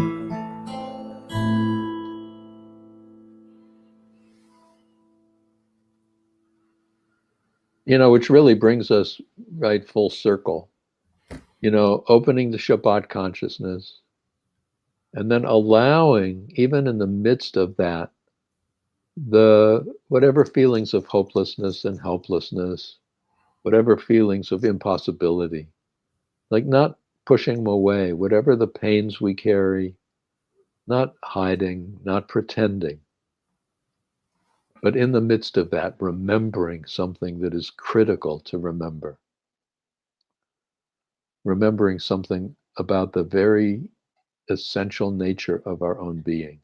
You know, which really brings us right full circle. You know, opening the Shabbat consciousness and then allowing, even in the midst of that, the whatever feelings of hopelessness and helplessness, whatever feelings of impossibility, like not pushing them away, whatever the pains we carry, not hiding, not pretending, But in the midst of that, remembering something that is critical to remember. Remembering something about the very essential nature of our own being.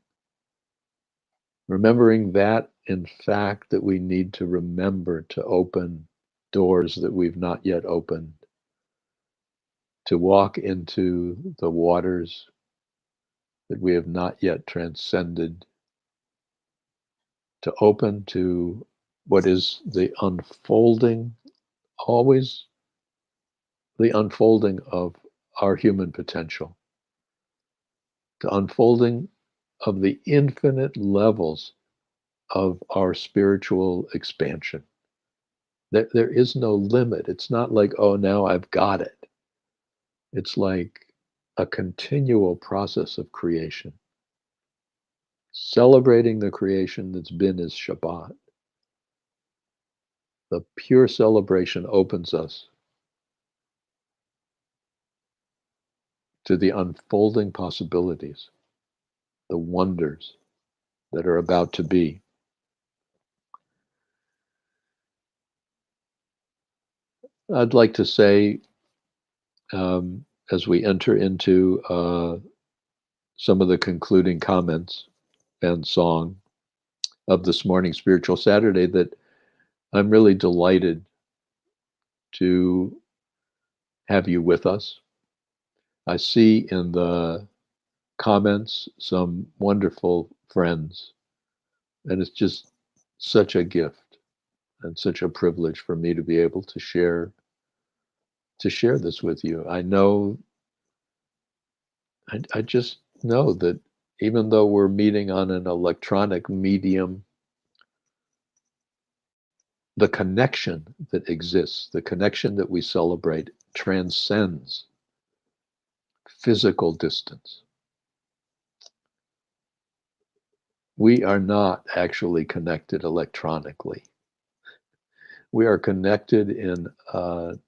Remembering that, in fact, that we need to remember to open doors that we've not yet opened, to walk into the waters that we have not yet transcended, to open to what is the unfolding, always the unfolding of our human potential, the unfolding of the infinite levels of our spiritual expansion. There is no limit. It's not like, oh, now I've got it. It's like a continual process of creation. Celebrating the creation that's been is Shabbat. The pure celebration opens us to the unfolding possibilities, the wonders that are about to be. I'd like to say, as we enter into some of the concluding comments and song of this morning's Spiritual Saturday, that I'm really delighted to have you with us. I see in the comments some wonderful friends, and it's just such a gift and such a privilege for me to be able to share this with you. I know, I just know that even though we're meeting on an electronic medium, the connection that exists, the connection that we celebrate, transcends physical distance. We are not actually connected electronically. We are connected in an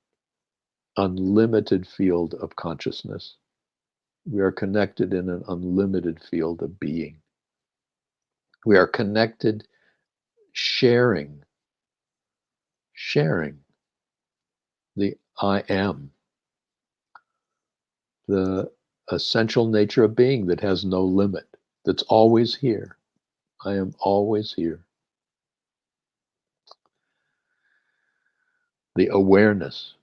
unlimited field of consciousness. We are connected in an unlimited field of being. We are connected, sharing the I am, the essential nature of being that has no limit, that's always here. I am always here. The awareness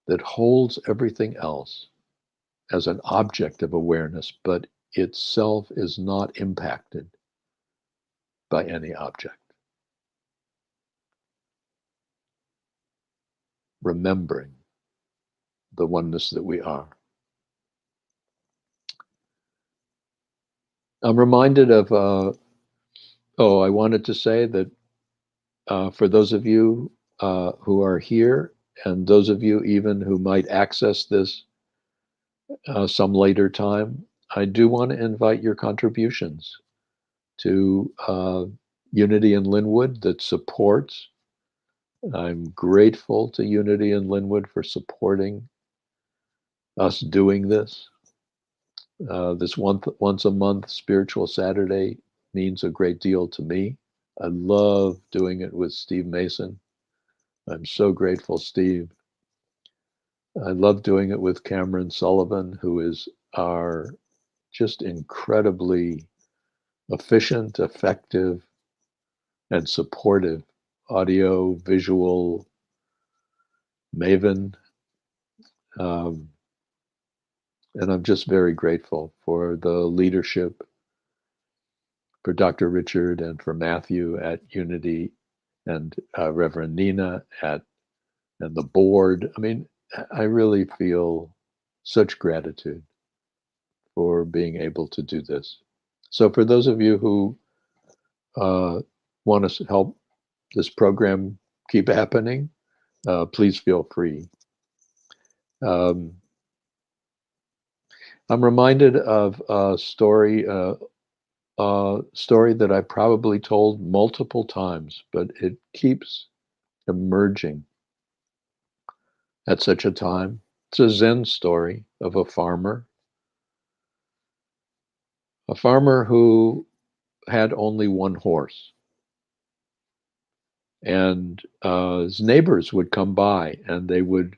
that holds everything else as an object of awareness, but itself is not impacted by any object. Remembering the oneness that we are. I'm reminded of, I wanted to say that for those of you who are here, and those of you even who might access this some later time, I do want to invite your contributions to Unity in Lynnwood that supports. I'm grateful to Unity in Lynnwood for supporting us doing this. This once a month Spiritual Saturday means a great deal to me. I love doing it with Steve Mason. I'm so grateful, Steve. I love doing it with Cameron Sullivan, who is our just incredibly efficient, effective, and supportive audio, visual maven. And I'm just very grateful for the leadership, for Dr. Richard and for Matthew at Unity, and Reverend Nina and the board. I mean, I really feel such gratitude for being able to do this. So for those of you who want to help this program keep happening, please feel free. I'm reminded of a story that I probably told multiple times, but it keeps emerging at such a time. It's a Zen story of a farmer who had only one horse. And his neighbors would come by and they would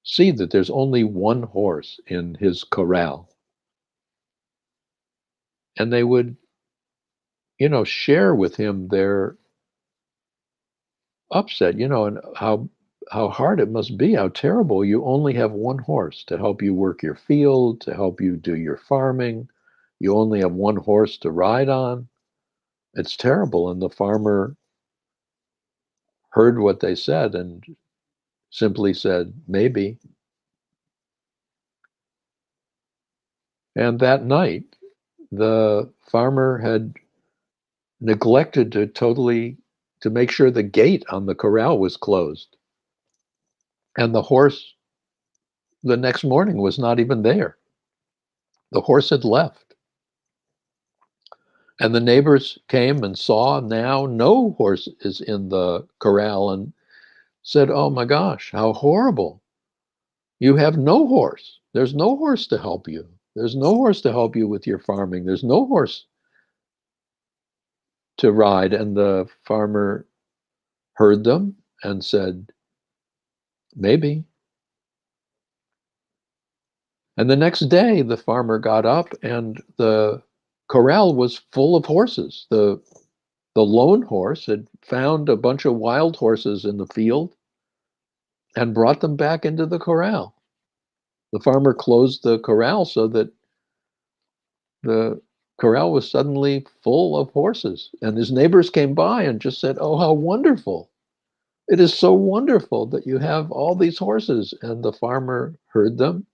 see that there's only one horse in his corral. And they would, share with him their upset, and how hard it must be, how terrible. You only have one horse to help you work your field, to help you do your farming. You only have one horse to ride on. It's terrible. And the farmer heard what they said and simply said, maybe. And that night, the farmer had neglected to make sure the gate on the corral was closed. And the horse the next morning was not even there. The horse had left. And the neighbors came and saw now no horse is in the corral and said, oh my gosh, how horrible. You have no horse. There's no horse to help you. There's no horse to help you with your farming. There's no horse to ride. And the farmer heard them and said, maybe. And the next day, the farmer got up and the corral was full of horses. The lone horse had found a bunch of wild horses in the field and brought them back into the corral. The farmer closed the corral so that the corral was suddenly full of horses. And his neighbors came by and just said, oh, how wonderful. It is so wonderful that you have all these horses. And the farmer heard them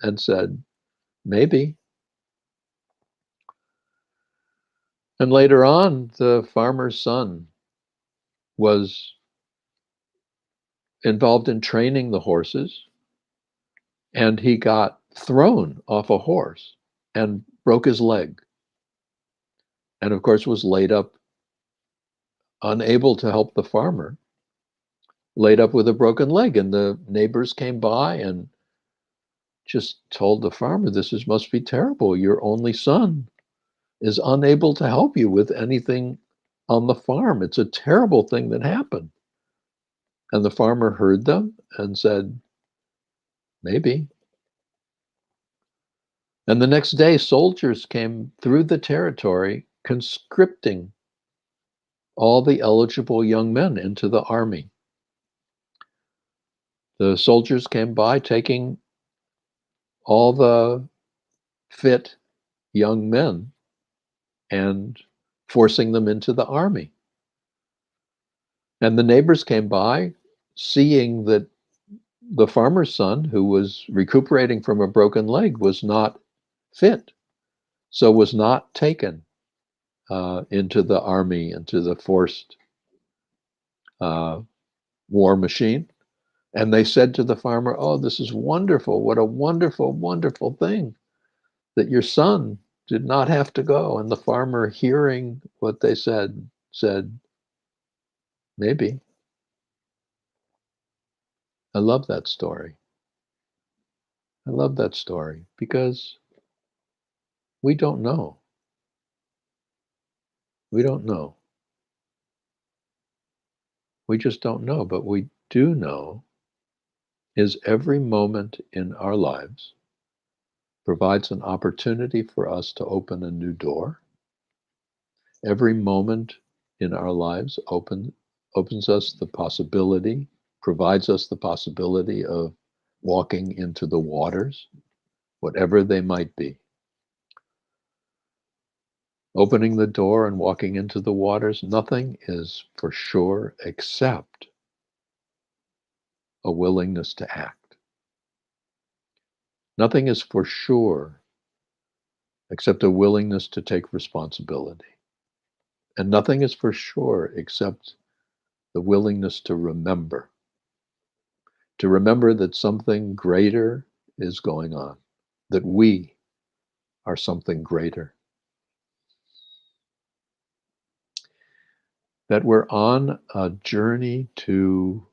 and said, maybe. And later on, the farmer's son was involved in training the horses, and he got thrown off a horse and broke his leg. And of course, was laid up, unable to help the farmer, laid up with a broken leg. And the neighbors came by and just told the farmer, must be terrible. Your only son is unable to help you with anything on the farm. It's a terrible thing that happened. And the farmer heard them and said, maybe. And the next day, soldiers came through the territory conscripting all the eligible young men into the army. The soldiers came by taking all the fit young men and forcing them into the army. And the neighbors came by, seeing that the farmer's son, who was recuperating from a broken leg, was not fit, so was not taken into the army, into the forced war machine. And they said to the farmer, oh, this is wonderful. What a wonderful, wonderful thing that your son did not have to go. And the farmer, hearing what they said, maybe. I love that story. I love that story because we don't know. We don't know. We just don't know. But we do know is every moment in our lives provides an opportunity for us to open a new door. Every moment in our lives opens us the possibility, provides us the possibility of walking into the waters, whatever they might be. Opening the door and walking into the waters, nothing is for sure except a willingness to act. Nothing is for sure except a willingness to take responsibility. And nothing is for sure except the willingness to remember that something greater is going on, that we are something greater, that we're on a journey to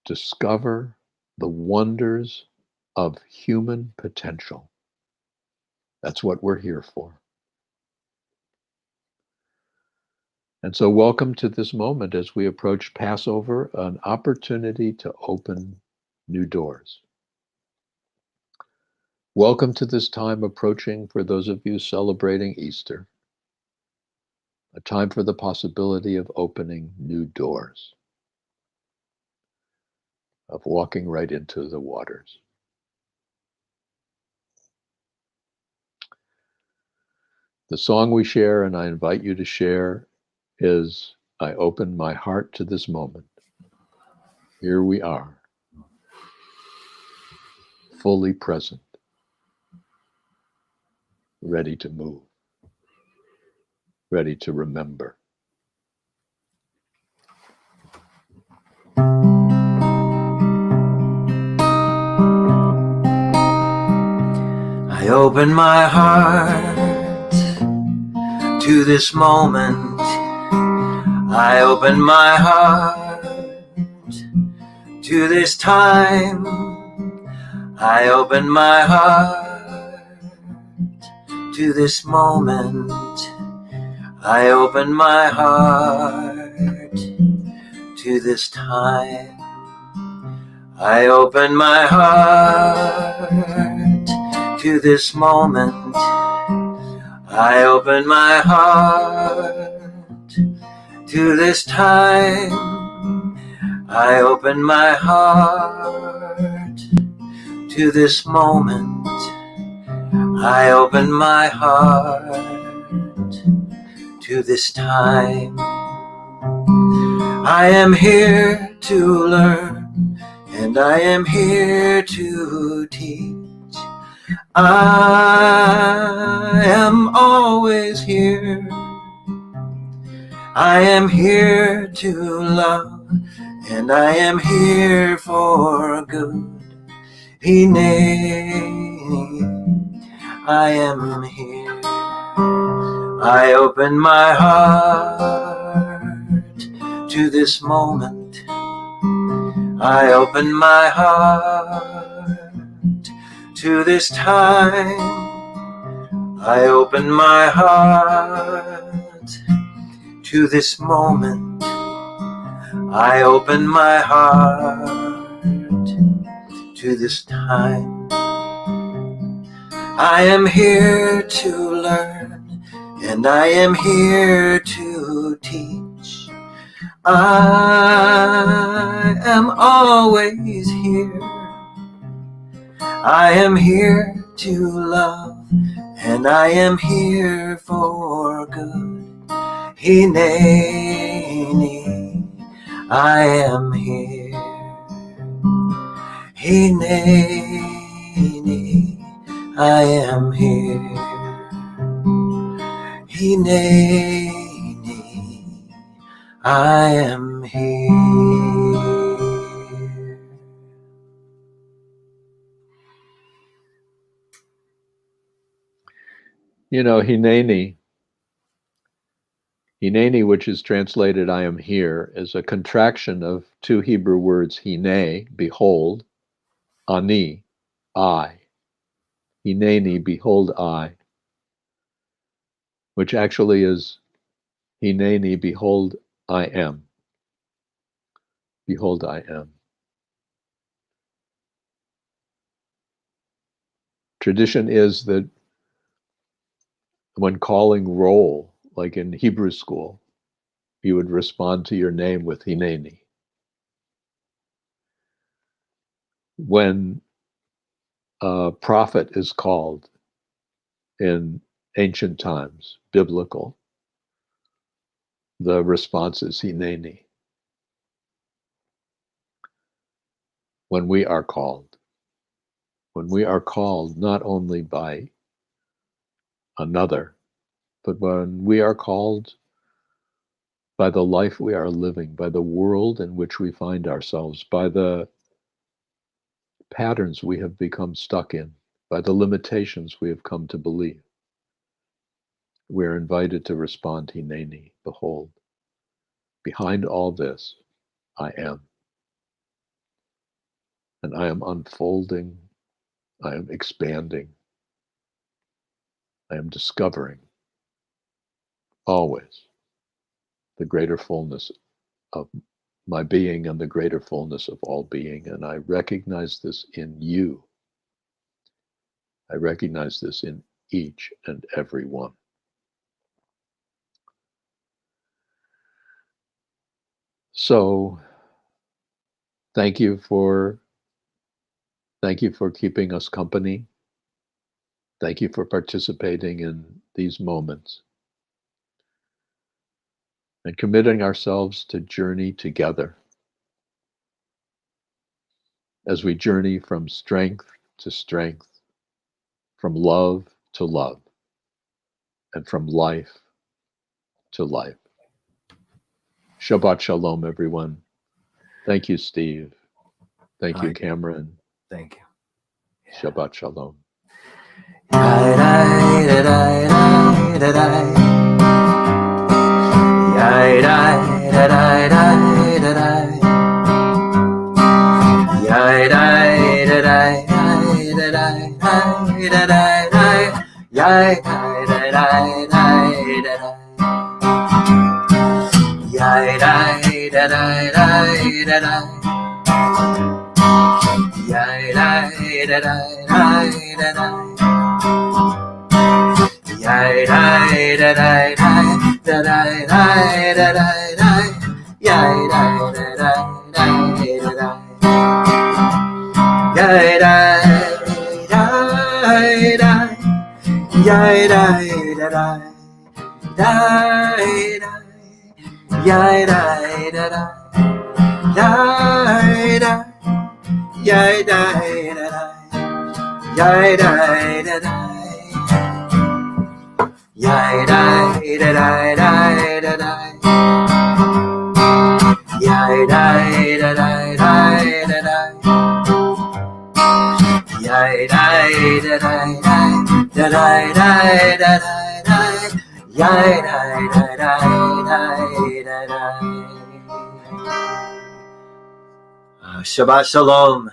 discover the wonders of human potential. That's what we're here for. And so welcome to this moment as we approach Passover, an opportunity to open new doors. Welcome to this time approaching for those of you celebrating Easter, a time for the possibility of opening new doors, of walking right into the waters. The song we share, and I invite you to share, is I Open My Heart to This Moment. Here we are, fully present, ready to move, ready to remember. I open my heart to this moment. I open my heart to this time. I open my heart to this moment. I open my heart to this time. I open my heart to this moment. I open my heart to this time. I open my heart to this moment. I open my heart to this time. I am here to learn, and I am here to teach. I am always here. I am here to love, and I am here for good. Hineni, I am here. I open my heart to this moment. I open my heart to this time. I open my heart to this moment. I open my heart to this time. I am here to learn, and I am here to teach. I am always here. I am here to love, and I am here for good. Hineni, I am here. Hineni, I am here. Hineni, I am here. You know, Hineni, which is translated I am here, is a contraction of two Hebrew words, hine, behold, ani, I. Hineni, behold I, which actually is Hineni, behold I am. Behold I am. Tradition is that when calling roll, like in Hebrew school, you would respond to your name with Hineni. When a prophet is called in ancient times, biblical, the response is Hineni. When we are called not only by another, but when we are called by the life we are living, by the world in which we find ourselves, by the patterns we have become stuck in, by the limitations we have come to believe, we are invited to respond, Hineni, behold, behind all this, I am. And I am unfolding, I am expanding, I am discovering, always, the greater fullness of my being and the greater fullness of all being. And I recognize this in you. I recognize this in each and every one. So thank you for keeping us company. Thank you for participating in these moments and committing ourselves to journey together as we journey from strength to strength, from love to love, and from life to life. Shabbat Shalom, everyone. Thank you, Steve. Thank you, Cameron. Thank you. Shabbat Shalom. Shabbat Shalom.